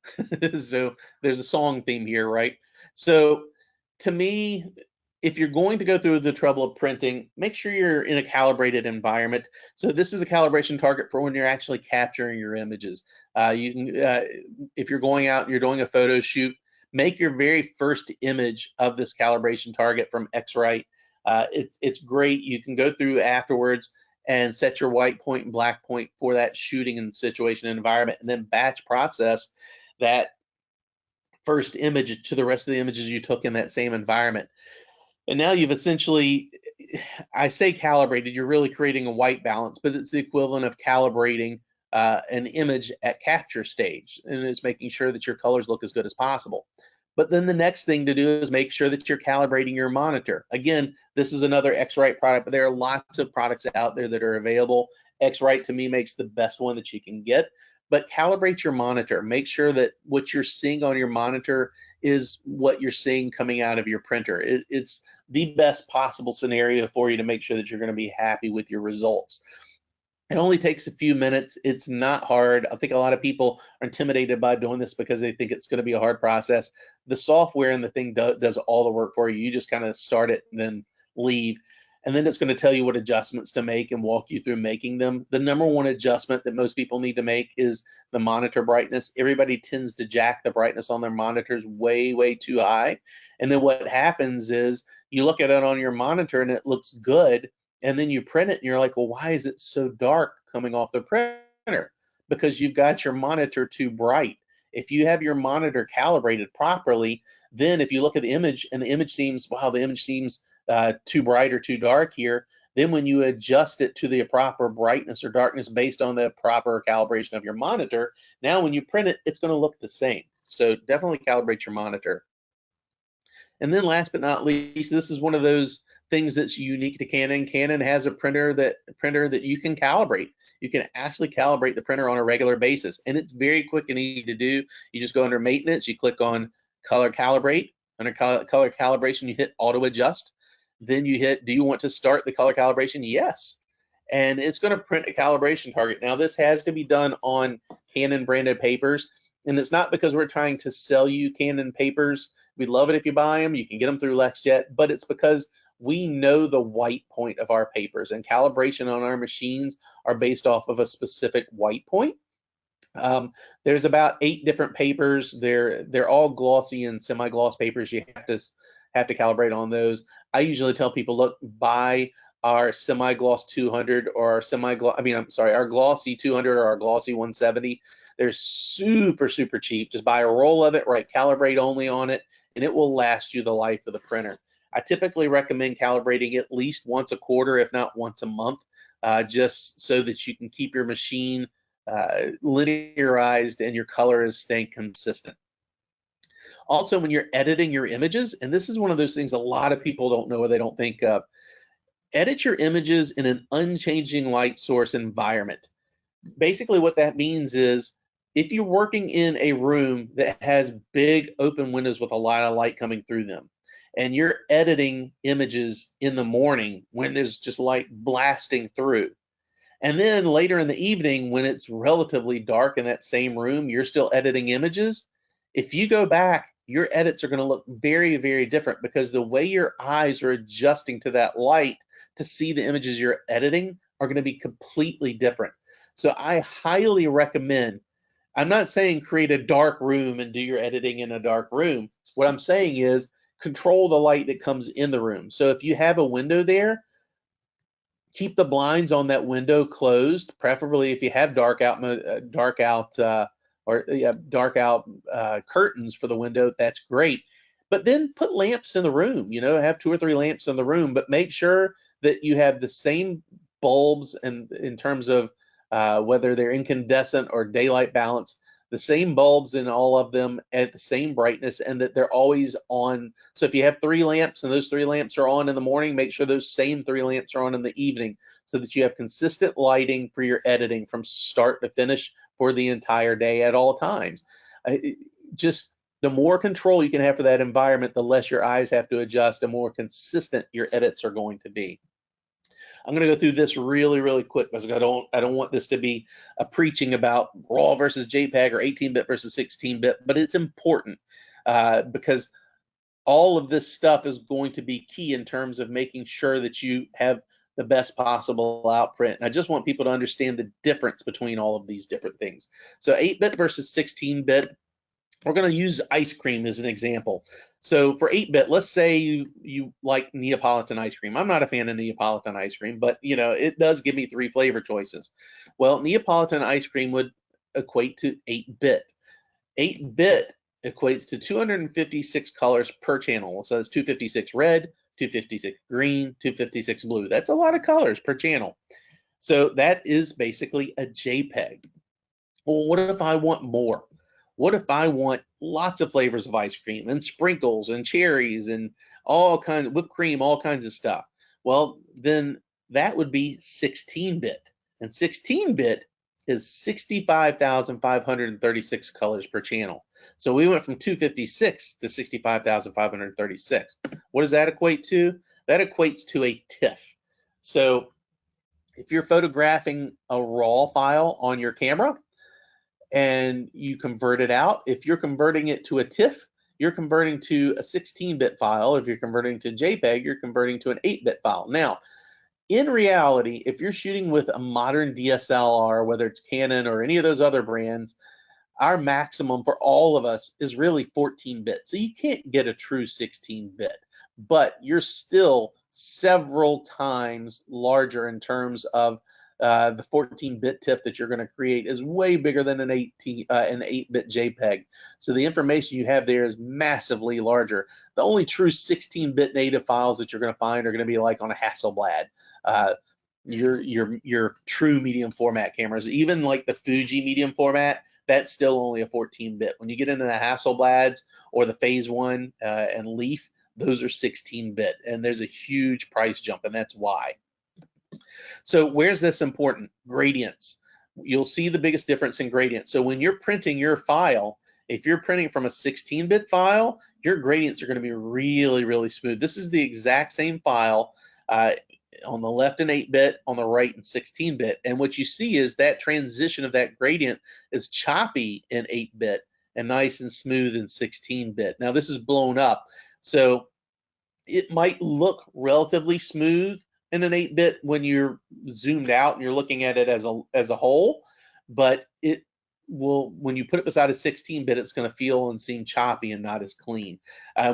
So there's a song theme here, right? So to me, if you're going to go through the trouble of printing, make sure you're in a calibrated environment. So this is a calibration target for when you're actually capturing your images. If you're going out and you're doing a photo shoot, make your very first image of this calibration target from Wright. It's great. You can go through afterwards and set your white point and black point for that shooting and situation and environment, and then batch process that first image to the rest of the images you took in that same environment. And now you've essentially, I say calibrated, you're really creating a white balance, but it's the equivalent of calibrating an image at capture stage, and it's making sure that your colors look as good as possible. But then the next thing to do is make sure that you're calibrating your monitor. Again, this is another Wright product, but there are lots of products out there that are available. Wright to me makes the best one that you can get. but calibrate your monitor. Make sure that what you're seeing on your monitor is what you're seeing coming out of your printer. It's the best possible scenario for you to make sure that you're going to be happy with your results. It only takes a few minutes. It's not hard. I think a lot of people are intimidated by doing this because they think it's going to be a hard process. The software and the thing does all the work for you. You just kind of start it and then leave. And then it's going to tell you what adjustments to make and walk you through making them. The number one adjustment that most people need to make is the monitor brightness. Everybody tends to jack the brightness on their monitors way, way too high. And then what happens is you look at it on your monitor and it looks good. And then you print it and you're like, well, why is it so dark coming off the printer? Because you've got your monitor too bright. If you have your monitor calibrated properly, then if you look at the image and the image seems, wow, the image seems too bright or too dark here, then when you adjust it to the proper brightness or darkness based on the proper calibration of your monitor, now when you print it, it's going to look the same. So definitely calibrate your monitor. And then last but not least, this is one of those things that's unique to Canon. Canon has a printer that you can calibrate. You can actually calibrate the printer on a regular basis, and it's very quick and easy to do. You just go under maintenance, you click on color calibrate. Under color calibration, you hit auto adjust. Then you hit, do you want to start the color calibration? Yes. And it's going to print a calibration target. Now this has to be done on Canon branded papers, and it's not because we're trying to sell you Canon papers. We'd love it if you buy them. You can get them through LexJet, but it's because we know the white point of our papers, and calibration on our machines are based off of a specific white point. There's about 8 different papers. They're all glossy and semi-gloss papers. You have to calibrate on those. I usually tell people, look, buy our semi-gloss 200 or our our glossy 200 or our glossy 170. They're super, super cheap. Just buy a roll of it, write calibrate only on it, and it will last you the life of the printer. I typically recommend calibrating at least once a quarter, if not once a month, just so that you can keep your machine linearized and your color is staying consistent. Also, when you're editing your images, and this is one of those things a lot of people don't know or they don't think of, edit your images in an unchanging light source environment. Basically what that means is if you're working in a room that has big open windows with a lot of light coming through them, and you're editing images in the morning when there's just light blasting through, and then later in the evening when it's relatively dark in that same room, you're still editing images, if you go back, your edits are going to look very, very different because the way your eyes are adjusting to that light to see the images you're editing are going to be completely different. So I highly recommend, I'm not saying create a dark room and do your editing in a dark room. What I'm saying is control the light that comes in the room. So if you have a window there, keep the blinds on that window closed, preferably if you have dark out curtains for the window, that's great. But then put lamps in the room, have 2 or 3 lamps in the room, but make sure that you have the same bulbs and in terms of whether they're incandescent or daylight balance, the same bulbs in all of them at the same brightness, and that they're always on. So if you have 3 lamps and those 3 lamps are on in the morning, make sure those same 3 lamps are on in the evening so that you have consistent lighting for your editing from start to finish for the entire day at all times. Just the more control you can have for that environment, the less your eyes have to adjust, the more consistent your edits are going to be. I'm going to go through this really, really quick because I don't want this to be a preaching about RAW versus JPEG or 18-bit versus 16-bit, but it's important because all of this stuff is going to be key in terms of making sure that you have the best possible outprint. And I just want people to understand the difference between all of these different things. So 8-bit versus 16-bit. We're going to use ice cream as an example. So for 8-bit, let's say you like Neapolitan ice cream. I'm not a fan of Neapolitan ice cream, but it does give me 3 flavor choices. Well, Neapolitan ice cream would equate to 8-bit. 8-bit equates to 256 colors per channel. So that's 256 red, 256 green, 256 blue. That's a lot of colors per channel. So that is basically a JPEG. Well, what if I want more? What if I want lots of flavors of ice cream and sprinkles and cherries and all kinds of whipped cream, all kinds of stuff? Well, then that would be 16-bit. And 16-bit is 65,536 colors per channel. So we went from 256 to 65,536. What does that equate to? That equates to a TIFF. So if you're photographing a RAW file on your camera and you convert it out, if you're converting it to a TIFF, you're converting to a 16-bit file. If you're converting to JPEG, you're converting to an 8-bit file. Now, in reality, if you're shooting with a modern DSLR, whether it's Canon or any of those other brands, our maximum for all of us is really 14-bit. So you can't get a true 16-bit, but you're still several times larger in terms of the 14-bit TIFF that you're going to create is way bigger than an 8-bit JPEG. So the information you have there is massively larger. The only true 16-bit native files that you're going to find are going to be like on a Hasselblad. Your true medium format cameras, even like the Fuji medium format, that's still only a 14-bit. When you get into the Hasselblads or the Phase 1 and Leaf, those are 16-bit, and there's a huge price jump, and that's why. So where's this important? Gradients. You'll see the biggest difference in gradients. So when you're printing your file, if you're printing from a 16-bit file, your gradients are going to be really, really smooth. This is the exact same file on the left in 8-bit, on the right in 16-bit. And what you see is that transition of that gradient is choppy in 8-bit and nice and smooth in 16-bit. Now this is blown up, so it might look relatively smooth in an 8-bit when you're zoomed out and you're looking at it as a whole, but it will, when you put it beside a 16-bit, it's going to feel and seem choppy and not as clean.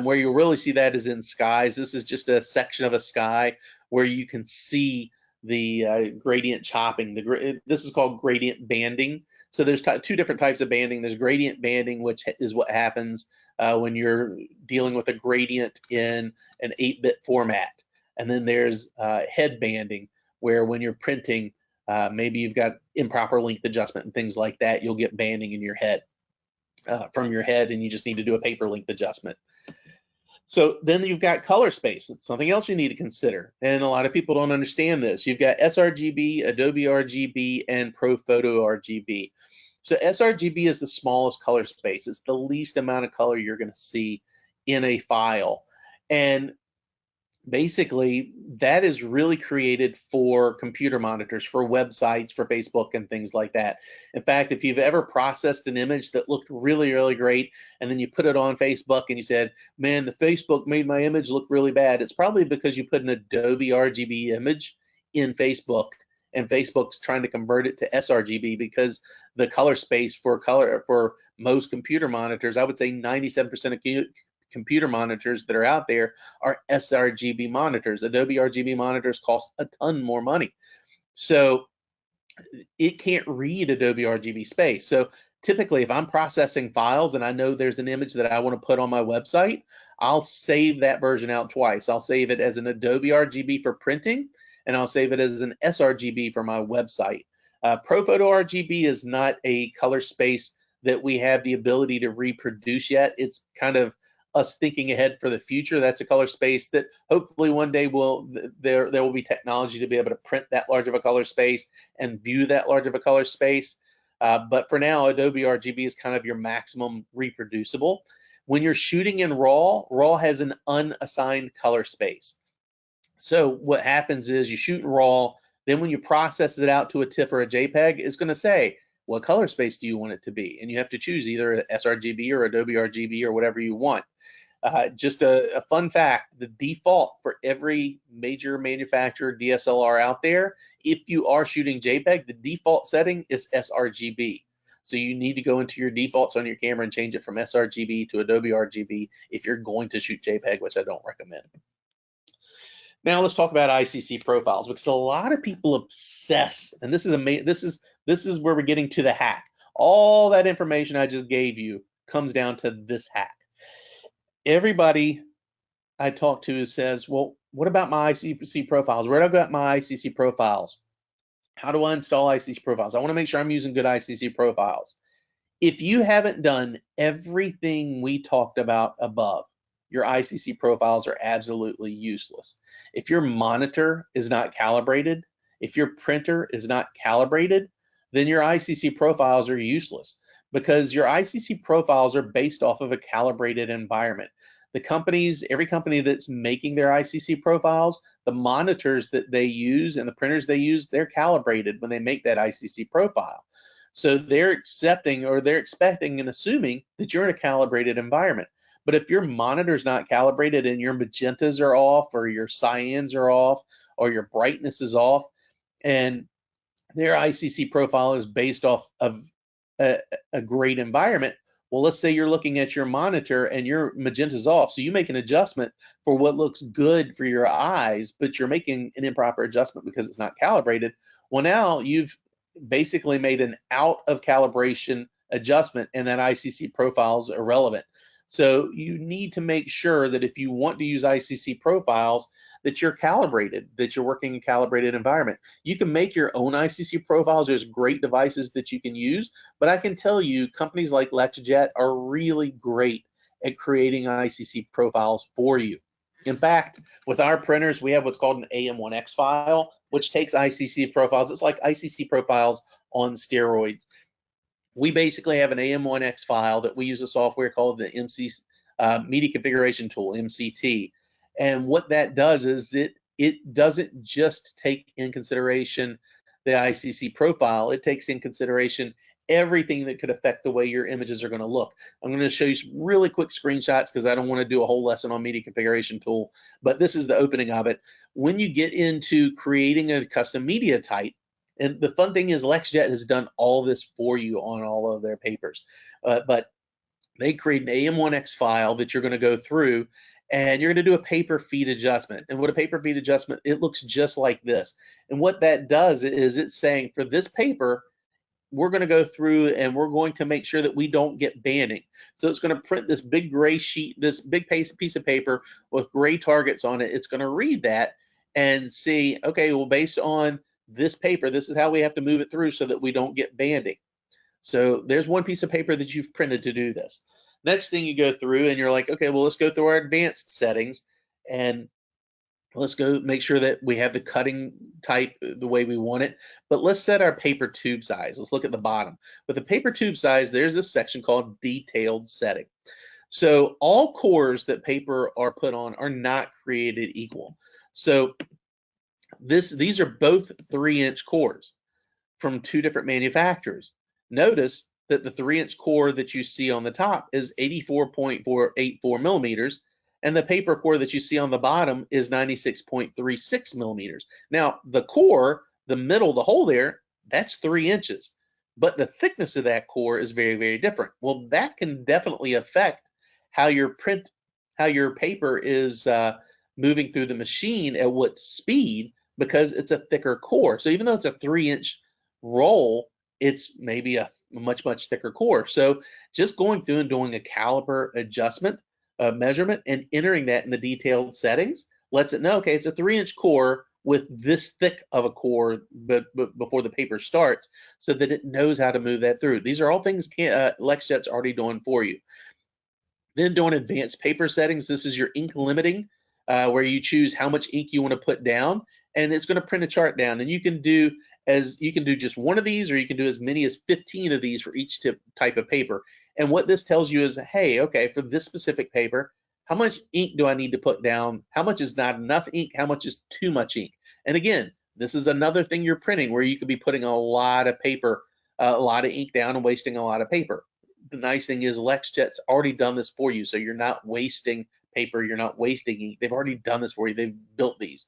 Where you'll really see that is in skies. This is just a section of a sky where you can see the gradient chopping. This is called gradient banding. So there's two different types of banding. There's gradient banding, which is what happens when you're dealing with a gradient in an 8-bit format. And then there's head banding, where when you're printing, maybe you've got improper length adjustment and things like that, you'll get banding in your head from your head, and you just need to do a paper length adjustment. So then you've got color space. It's something else you need to consider, and a lot of people don't understand this. You've got sRGB, Adobe RGB, and ProPhoto RGB. So sRGB is the smallest color space. It's the least amount of color you're going to see in a file, and basically that is really created for computer monitors, for websites, for Facebook and things like that. In fact, if you've ever processed an image that looked really, really great, and then you put it on Facebook and you said, man, the Facebook made my image look really bad, it's probably because you put an Adobe RGB image in Facebook, and Facebook's trying to convert it to sRGB, because the color space for most computer monitors, I would say 97% of computer monitors that are out there are sRGB monitors. Adobe RGB monitors cost a ton more money, so it can't read Adobe RGB space. So typically, if I'm processing files and I know there's an image that I want to put on my website, I'll save that version out twice. I'll save it as an Adobe RGB for printing, and I'll save it as an sRGB for my website. ProPhoto RGB is not a color space that we have the ability to reproduce yet. It's kind of us thinking ahead for the future. That's a color space that hopefully one day there will be technology to be able to print that large of a color space and view that large of a color space. But for now, Adobe RGB is kind of your maximum reproducible. When you're shooting in RAW has an unassigned color space. So what happens is you shoot in RAW, then when you process it out to a TIFF or a JPEG, it's going to say, what color space do you want it to be? And you have to choose either sRGB or Adobe RGB or whatever you want. Just a fun fact, the default for every major manufacturer DSLR out there, if you are shooting JPEG, the default setting is sRGB. So you need to go into your defaults on your camera and change it from sRGB to Adobe RGB if you're going to shoot JPEG, which I don't recommend. Now let's talk about ICC profiles, because a lot of people obsess, and this is where we're getting to the hack. All that information I just gave you comes down to this hack. Everybody I talk to says, well, what about my ICC profiles? Where do I get my ICC profiles? How do I install ICC profiles? I want to make sure I'm using good ICC profiles. If you haven't done everything we talked about above, your ICC profiles are absolutely useless. If your monitor is not calibrated, if your printer is not calibrated, then your ICC profiles are useless, because your ICC profiles are based off of a calibrated environment. The companies, every company that's making their ICC profiles, the monitors that they use and the printers they use, they're calibrated when they make that ICC profile. So they're accepting, or they're expecting and assuming that you're in a calibrated environment. But if your monitor's not calibrated and your magentas are off, or your cyans are off, or your brightness is off, and their ICC profile is based off of a great environment, well, let's say you're looking at your monitor and your magenta's off, so you make an adjustment for what looks good for your eyes, but you're making an improper adjustment because it's not calibrated. Well, now you've basically made an out of calibration adjustment, and that ICC profile is irrelevant. So you need to make sure that if you want to use ICC profiles, that you're calibrated, that you're working in a calibrated environment. You can make your own ICC profiles. There's great devices that you can use, but I can tell you companies like LexJet are really great at creating ICC profiles for you. In fact, with our printers, we have what's called an AM1X file, which takes ICC profiles. It's like ICC profiles on steroids. We basically have an AM1X file that we use a software called the Media Configuration Tool, MCT. And what that does is it doesn't just take in consideration the ICC profile, it takes in consideration everything that could affect the way your images are going to look. I'm going to show you some really quick screenshots because I don't want to do a whole lesson on Media Configuration Tool, but this is the opening of it. When you get into creating a custom media type, and the fun thing is LexJet has done all this for you on all of their papers, but they create an AM1X file that you're going to go through, and you're going to do a paper feed adjustment. And what a paper feed adjustment, it looks just like this. And what that does is it's saying for this paper, we're going to go through and we're going to make sure that we don't get banding. So it's going to print this big gray sheet, this big piece of paper with gray targets on it. It's going to read that and see, okay, well, based on this paper, this is how we have to move it through so that we don't get banding. So there's one piece of paper that you've printed to do this. Next thing you go through and you're like, okay, well, let's go through our advanced settings and let's go make sure that we have the cutting type the way we want it. But let's set our paper tube size. Let's look at the bottom. With the paper tube size, there's this section called detailed setting. So all cores that paper are put on are not created equal. So these are both 3-inch cores from 2 different manufacturers. Notice that the 3-inch core that you see on the top is 84.484 millimeters, and the paper core that you see on the bottom is 96.36 millimeters. Now, the core, the middle, the hole there, that's 3 inches, but the thickness of that core is very, very different. Well, that can definitely affect how your paper is moving through the machine at what speed, because it's a thicker core. So even though it's a 3-inch roll, it's maybe a much, much thicker core. So just going through and doing a caliper adjustment, measurement, and entering that in the detailed settings lets it know, okay, it's a 3-inch core with this thick of a core but before the paper starts, so that it knows how to move that through. These are all things LexJet's already doing for you. Then doing advanced paper settings, this is your ink limiting, where you choose how much ink you want to put down, and it's going to print a chart down. And you can do just one of these, or you can do as many as 15 of these for each type of paper. And what this tells you is, hey, okay, for this specific paper, how much ink do I need to put down? How much is not enough ink? How much is too much ink? And again, this is another thing you're printing where you could be putting a lot of paper, a lot of ink down and wasting a lot of paper. The nice thing is LexJet's already done this for you, so you're not wasting paper, you're not wasting ink. They've already done this for you. They've built these.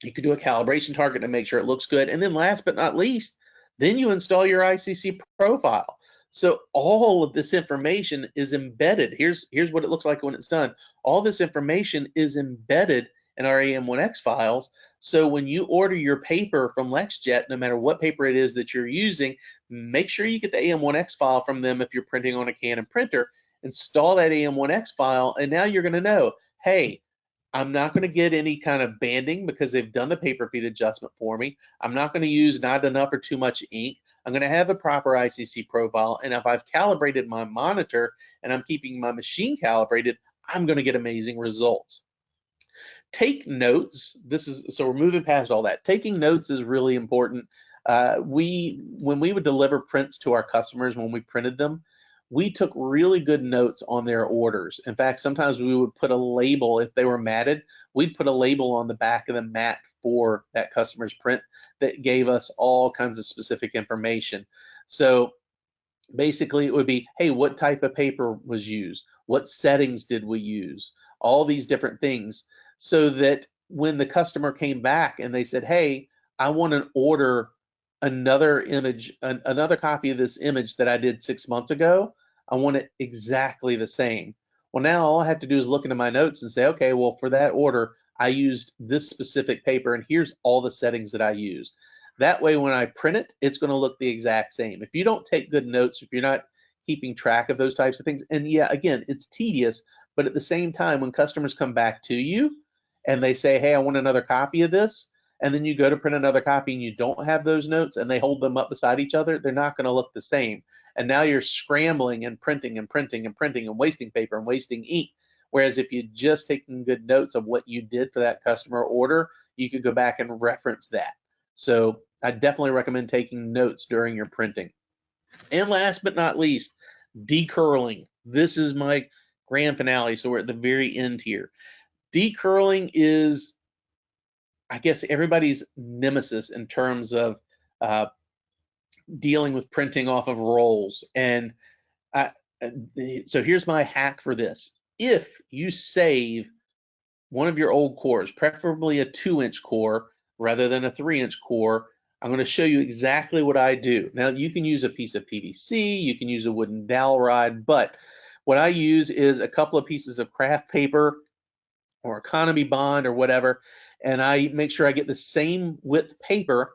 You can do a calibration target to make sure it looks good. And then last but not least, then you install your ICC profile. So all of this information is embedded. Here's what it looks like when it's done. All this information is embedded in our AM1X files. So when you order your paper from LexJet, no matter what paper it is that you're using, make sure you get the AM1X file from them if you're printing on a Canon printer. Install that AM1X file, and now you're going to know, hey, I'm not going to get any kind of banding because they've done the paper feed adjustment for me. I'm not going to use not enough or too much ink. I'm going to have a proper ICC profile, and if I've calibrated my monitor and I'm keeping my machine calibrated, I'm going to get amazing results. Take notes. So we're moving past all that. Taking notes is really important. When we would deliver prints to our customers, when we printed them, we took really good notes on their orders. In fact, sometimes we would put a label, if they were matted, we'd put a label on the back of the mat for that customer's print that gave us all kinds of specific information. So basically it would be, hey, what type of paper was used? What settings did we use? All these different things, so that when the customer came back and they said, hey, I want to order another image, another copy of this image that I did 6 months ago, I want it exactly the same. Well, now all I have to do is look into my notes and say, okay, well, for that order, I used this specific paper, and here's all the settings that I used. That way, when I print it, it's going to look the exact same. If you don't take good notes, if you're not keeping track of those types of things, and yeah, again, it's tedious, but at the same time, when customers come back to you and they say, hey, I want another copy of this, and then you go to print another copy and you don't have those notes and they hold them up beside each other, they're not going to look the same. And now you're scrambling and printing and printing and printing and wasting paper and wasting ink. Whereas if you just taken good notes of what you did for that customer order, you could go back and reference that. So I definitely recommend taking notes during your printing. And last but not least, decurling. This is my grand finale, so we're at the very end here. Decurling is, I guess, everybody's nemesis in terms of dealing with printing off of rolls. And so here's my hack for this. If you save one of your old cores, preferably a 2-inch core rather than a 3-inch core, I'm going to show you exactly what I do. Now, you can use a piece of PVC, you can use a wooden dowel rod, but what I use is a couple of pieces of craft paper or economy bond or whatever, and I make sure I get the same width paper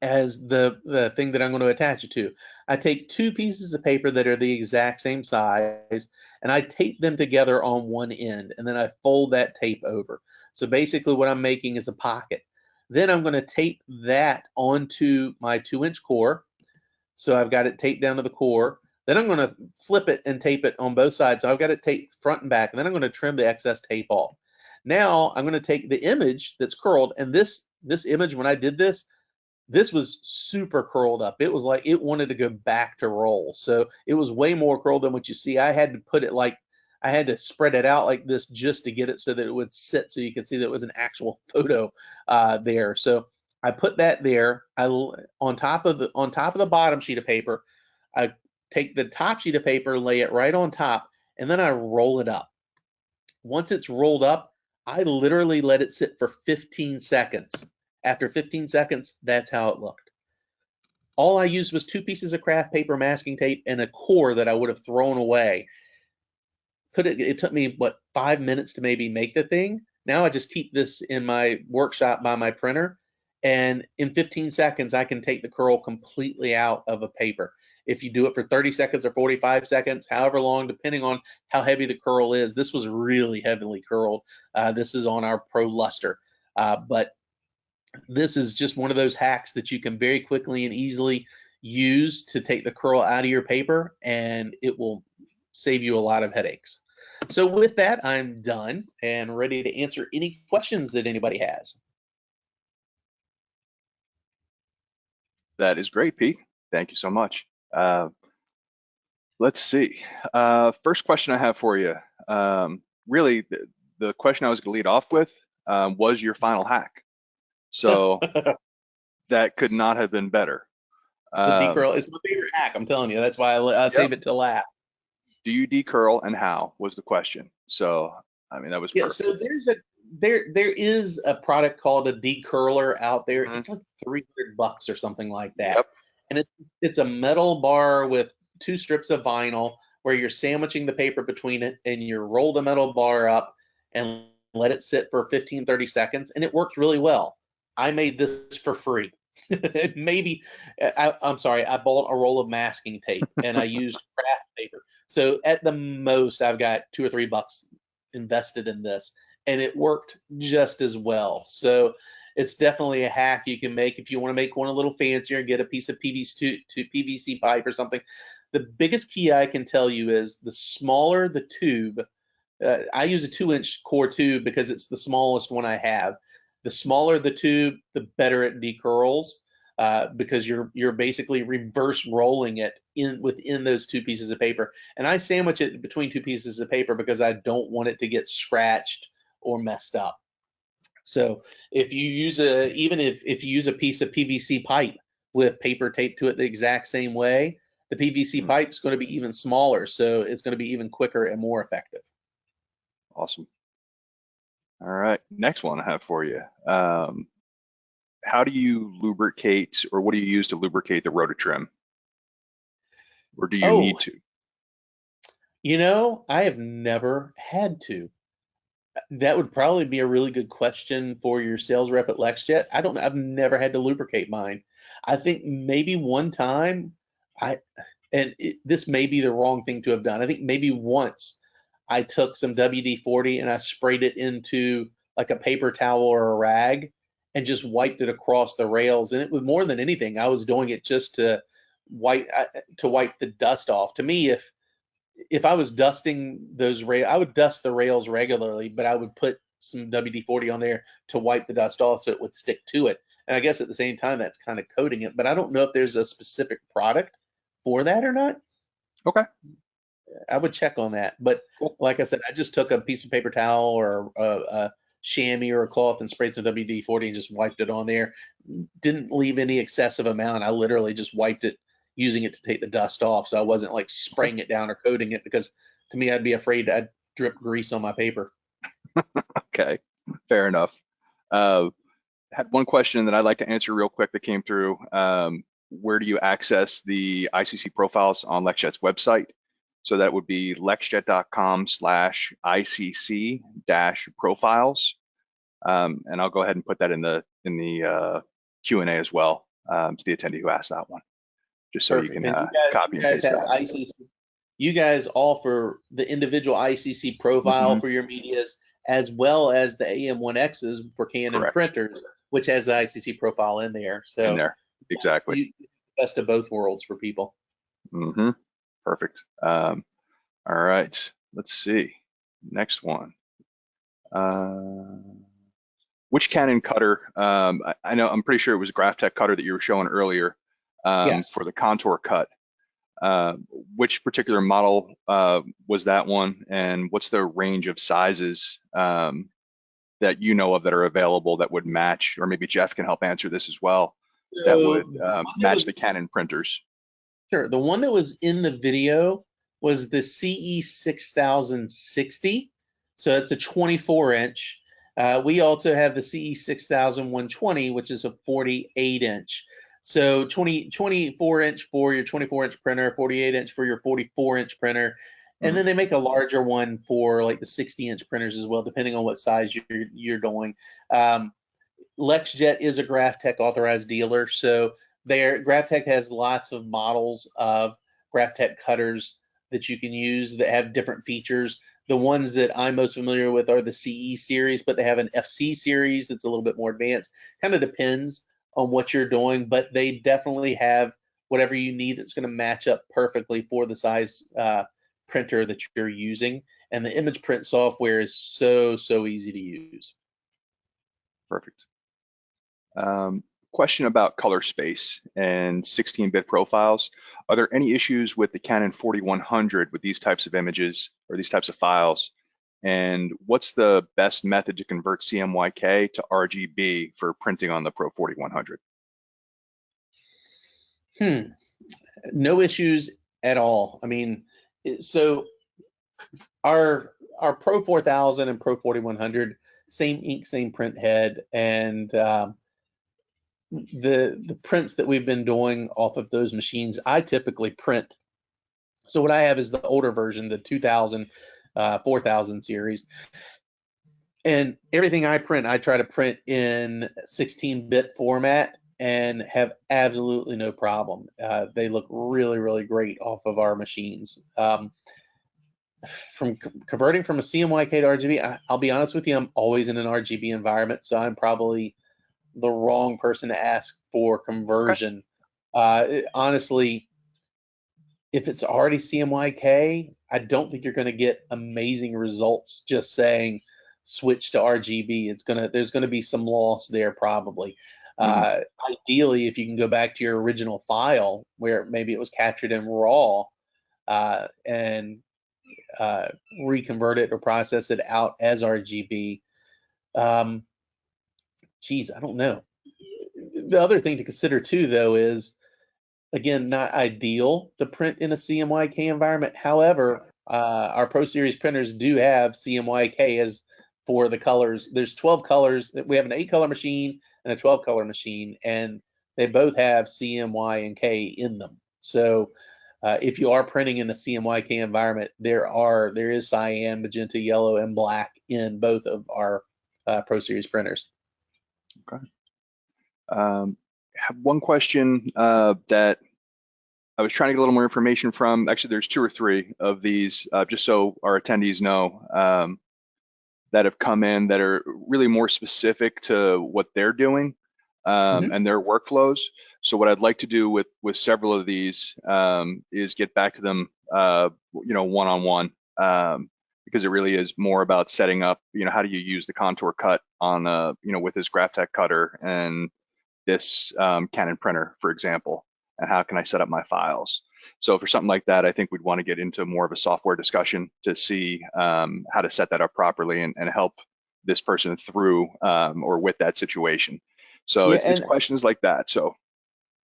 as the thing that I'm going to attach it to. I take 2 pieces of paper that are the exact same size, and I tape them together on one end, and then I fold that tape over. So basically what I'm making is a pocket. Then I'm going to tape that onto my 2-inch core. So I've got it taped down to the core. Then I'm going to flip it and tape it on both sides. So I've got it taped front and back, and then I'm going to trim the excess tape off. Now I'm going to take the image that's curled, and this image, when I did this was super curled up. It was like it wanted to go back to roll. So it was way more curled than what you see. I had to put it like, I had to spread it out like this just to get it so that it would sit so you could see that it was an actual photo there. So I put that there. On top of the bottom sheet of paper, I take the top sheet of paper, lay it right on top, and then I roll it up. Once it's rolled up, I literally let it sit for 15 seconds. After 15 seconds, that's how it looked. All I used was 2 pieces of craft paper masking tape and a core that I would have thrown away. It took me, what, 5 minutes to maybe make the thing. Now I just keep this in my workshop by my printer, and in 15 seconds, I can take the curl completely out of a paper. If you do it for 30 seconds or 45 seconds, however long, depending on how heavy the curl is. This was really heavily curled. This is on our Pro Luster, but this is just one of those hacks that you can very quickly and easily use to take the curl out of your paper, and it will save you a lot of headaches. So with that, I'm done and ready to answer any questions that anybody has. That is great, Pete. Thank you so much. Let's see. First question I have for you. Really, the question I was going to lead off with was your final hack. So that could not have been better. The decurl is my favorite hack. I'm telling you. That's why I save it to last. Do you decurl, and how was the question? So, I mean, that was perfect. So there is a product called a decurler out there. It's like $300 or something like that. Yep. And it's a metal bar with 2 strips of vinyl where you're sandwiching the paper between it, and you roll the metal bar up and let it sit for 15-30 seconds, and it works really well. I made this for free. Maybe I'm sorry, I bought a roll of masking tape and I used craft paper. So at the most, I've got $2 or $3 invested in this, and it worked just as well. So it's definitely a hack you can make if you want to make one a little fancier and get a piece of PVC pipe or something. The biggest key I can tell you is the smaller the tube. I use a 2-inch core tube because it's the smallest one I have. The smaller the tube, the better it decurls. because you're basically reverse rolling it within those two pieces of paper. And I sandwich it between two pieces of paper because I don't want it to get scratched or messed up. So if you use even if you use a piece of PVC pipe with paper taped to it the exact same way, the PVC pipe is going to be even smaller, so it's going to be even quicker and more effective. Awesome. All right, next one I have for you. How do you lubricate, or what do you use to lubricate the rotor trim? Or do you need to? You know, I have never had to. That would probably be a really good question for your sales rep at LexJet. I've never had to lubricate mine. I think maybe one time this may be the wrong thing to have done. I think maybe once I took some WD-40 and I sprayed it into like a paper towel or a rag and just wiped it across the rails. And it was more than anything, I was doing it just to wipe the dust off. To me, if I was dusting those rails, I would dust the rails regularly, but I would put some WD-40 on there to wipe the dust off so it would stick to it. And I guess at the same time, that's kind of coating it, but I don't know if there's a specific product for that or not. Okay. I would check on that. But like I said, I just took a piece of paper towel or a chamois or a cloth and sprayed some WD-40 and just wiped it on there. Didn't leave any excessive amount. I literally just wiped it, using it to take the dust off. So I wasn't like spraying it down or coating it, because to me, I'd be afraid I'd drip grease on my paper. Okay, fair enough. Had one question that I'd like to answer real quick that came through. Where do you access the ICC profiles on LexJet's website? So that would be lexjet.com/ICC-profiles. And I'll go ahead and put that in the Q&A as well, to the attendee who asked that one, just so Perfect. you can copy and paste that. ICC, you guys offer the individual ICC profile for your medias, as well as the AM1Xs for Canon printers, which has the ICC profile in there. So in there, exactly. Best of both worlds for people. Perfect. All right, let's see. Next one. Which Canon cutter? I know, I'm pretty sure it was a Graphtec cutter that you were showing earlier, yes, for the contour cut. Which particular model was that one, and what's the range of sizes that you know of that are available that would match, or maybe Jeff can help answer this as well, that would match the Canon printers? Sure. The one that was in the video was the CE6060. So it's a 24-inch. We also have the CE6120, which is a 48-inch. So 24-inch for your 24-inch printer, 48-inch for your 44-inch printer. And then they make a larger one for like the 60-inch printers as well, depending on what size you're doing. LexJet is a Graphtec authorized dealer, so Graphtec has lots of models of Graphtec cutters that you can use that have different features. The ones that I'm most familiar with are the CE series, but they have an FC series that's a little bit more advanced. Kind of depends on what you're doing, but they definitely have whatever you need that's going to match up perfectly for the size printer that you're using. And the image print software is so easy to use. Perfect. Question about color space and 16-bit profiles. Are there any issues with the Canon 4100 with these types of images or these types of files? And what's the best method to convert CMYK to RGB for printing on the Pro 4100? No issues at all. I mean, so our Pro 4000 and Pro 4100, same ink, same print head, and the prints that we've been doing off of those machines, I typically print. So what I have is the older version, the 2000, 4000 series. And everything I print, I try to print in 16-bit format and have absolutely no problem. They look really great off of our machines. From converting from a CMYK to RGB, I'll be honest with you, I'm always in an RGB environment, so I'm probably the wrong person to ask for conversion. Honestly, if it's already CMYK, I don't think you're going to get amazing results just saying switch to RGB. There's going to be some loss there probably. Ideally, if you can go back to your original file where maybe it was captured in RAW and reconvert it or process it out as RGB. Geez, I don't know. The other thing to consider too, though, is again, not ideal to print in a CMYK environment. However, our Pro Series printers do have CMYK as for the colors. There's 12 colors. We have an 8-color machine and a 12-color machine, and they both have CMY and K in them. So if you are printing in a CMYK environment, there is cyan, magenta, yellow, and black in both of our Pro Series printers. Okay. I have one question that I was trying to get a little more information from. Actually, there's 2 or 3 of these, just so our attendees know, that have come in that are really more specific to what they're doing and their workflows. So what I'd like to do with several of these is get back to them, one-on-one, because it really is more about setting up, how do you use the contour cut on, with this Graphtec cutter and this Canon printer, for example, and how can I set up my files? So for something like that, I think we'd want to get into more of a software discussion to see how to set that up properly and help this person through or with that situation. So Yeah, it's questions like that. So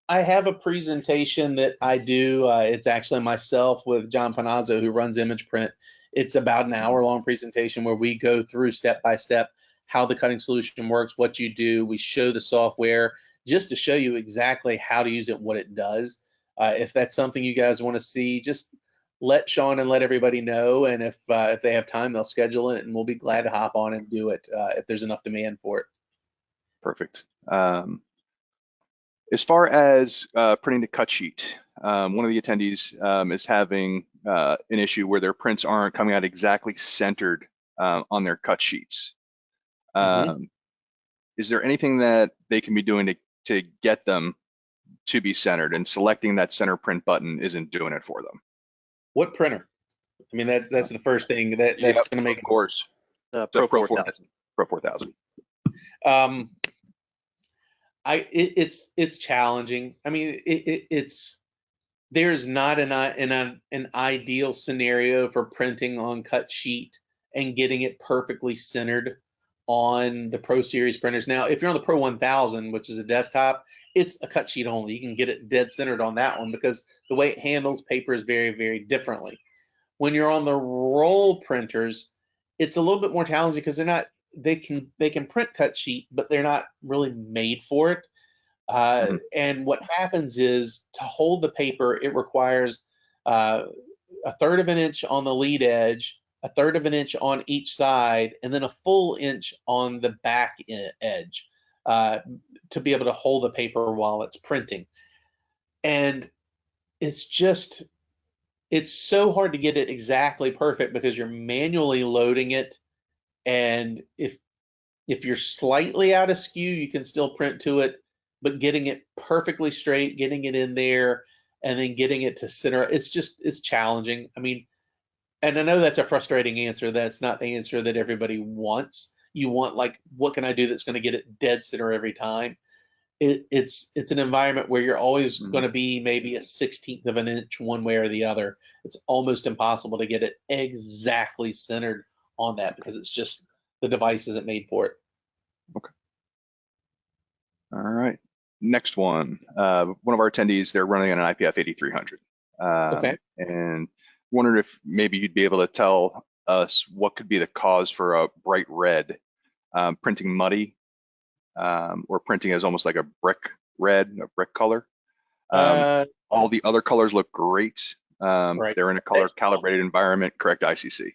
I have a presentation that I do. It's actually myself with John Panazzo, who runs Image Print. It's about an hour-long presentation where we go through step by step how the cutting solution works, what you do. We show the software just to show you exactly how to use it, what it does. If that's something you guys want to see, just let Sean and let everybody know. And if they have time, they'll schedule it, and we'll be glad to hop on and do it if there's enough demand for it. Perfect. As far as printing the cut sheet, one of the attendees is having an issue where their prints aren't coming out exactly centered on their cut sheets. Is there anything that they can be doing to get them to be centered, and selecting that center print button isn't doing it for them? What printer? I mean, that's the first thing that's going to make. Of course. Pro 4000. Pro 4000. It's challenging. I mean, there's not an ideal scenario for printing on cut sheet and getting it perfectly centered on the Pro Series printers. Now, if you're on the Pro 1000, which is a desktop, it's a cut sheet only. You can get it dead centered on that one because the way it handles paper is very, very differently. When you're on the roll printers, it's a little bit more challenging because they can print cut sheet, but they're not really made for it. And what happens is, to hold the paper, it requires a 1/3 of an inch on the lead edge, a 1/3 of an inch on each side, and then a full inch on the back edge to be able to hold the paper while it's printing. And it's so hard to get it exactly perfect because you're manually loading it. And if you're slightly out of skew, you can still print to it, but getting it perfectly straight, getting it in there, and then getting it to center, it's challenging. I mean, and I know that's a frustrating answer. That's not the answer that everybody wants. You want, like, what can I do that's going to get it dead center every time? It's an environment where you're always going to be maybe a 1/16 of an inch one way or the other. It's almost impossible to get it exactly centered on that because it's just the device isn't made for it. Okay. All right. Next one. One of our attendees, they're running on an IPF 8300. Okay. And wondered if maybe you'd be able to tell us what could be the cause for a bright red, printing muddy, or printing as almost like a brick red, a brick color. All the other colors look great. Right. They're in a color calibrated environment, correct ICC.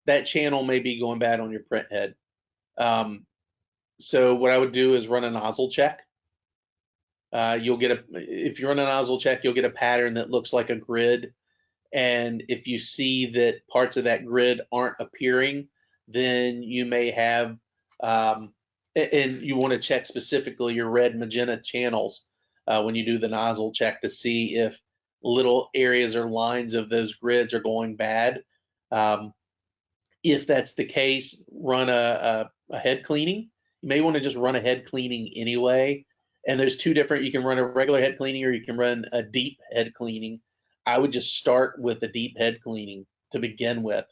That channel may be going bad on your print head. So what I would do is run a nozzle check. If you run a nozzle check, you'll get a pattern that looks like a grid. And if you see that parts of that grid aren't appearing, then you may have, and you want to check specifically your red magenta channels when you do the nozzle check to see if little areas or lines of those grids are going bad. If that's the case, run a head cleaning. you may want to just run a head cleaning anyway. And there's two different, you can run a regular head cleaning or you can run a deep head cleaning. I would just start with a deep head cleaning to begin with,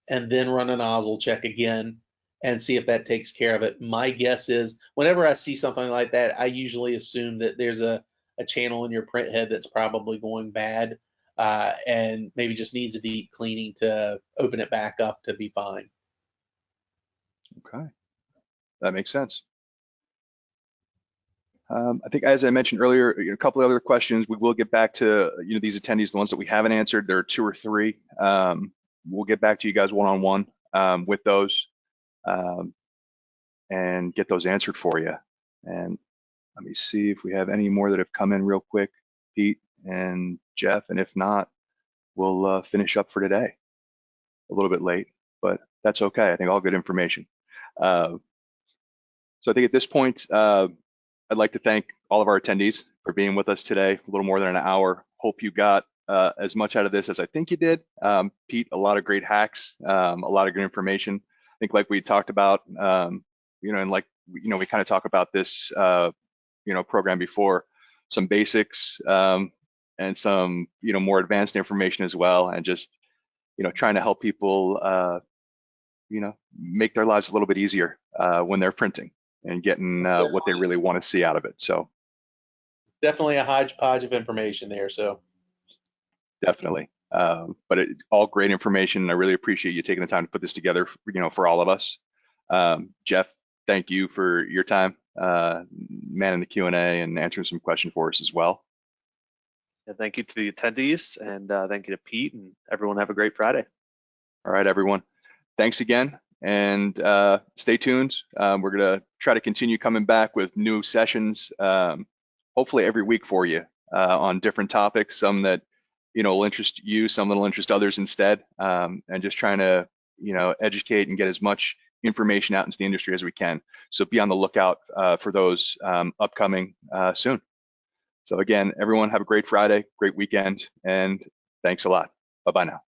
and then run a nozzle check again and see if that takes care of it. My guess is whenever I see something like that, I usually assume that there's a channel in your print head that's probably going bad, and maybe just needs a deep cleaning to open it back up to be fine. Okay, that makes sense. I think, as I mentioned earlier, a couple of other questions. We will get back to these attendees, the ones that we haven't answered. There are 2 or 3. We'll get back to you guys one-on-one with those and get those answered for you. And let me see if we have any more that have come in real quick, Pete and Jeff. And if not, we'll finish up for today. A little bit late, but that's okay. I think all good information. So I think at this point, I'd like to thank all of our attendees for being with us today, a little more than an hour. Hope you got as much out of this as I think you did. Pete, a lot of great hacks, a lot of good information. I think like we talked about, and like, we kind of talk about this, program before, some basics and some, more advanced information as well. And just, trying to help people, make their lives a little bit easier when they're printing and getting what they really want to see out of it. So definitely a hodgepodge of information there. So definitely, but all great information. I really appreciate you taking the time to put this together, for all of us. Jeff, thank you for your time, manning the Q&A and answering some questions for us as well. And thank you to the attendees, and thank you to Pete, and everyone have a great Friday. All right, everyone. Thanks again, and stay tuned. We're gonna try to continue coming back with new sessions, hopefully every week for you on different topics, some that will interest you, some that'll interest others instead, and just trying to educate and get as much information out into the industry as we can. So be on the lookout for those upcoming soon. So again, everyone have a great Friday, great weekend, and thanks a lot. Bye-bye now.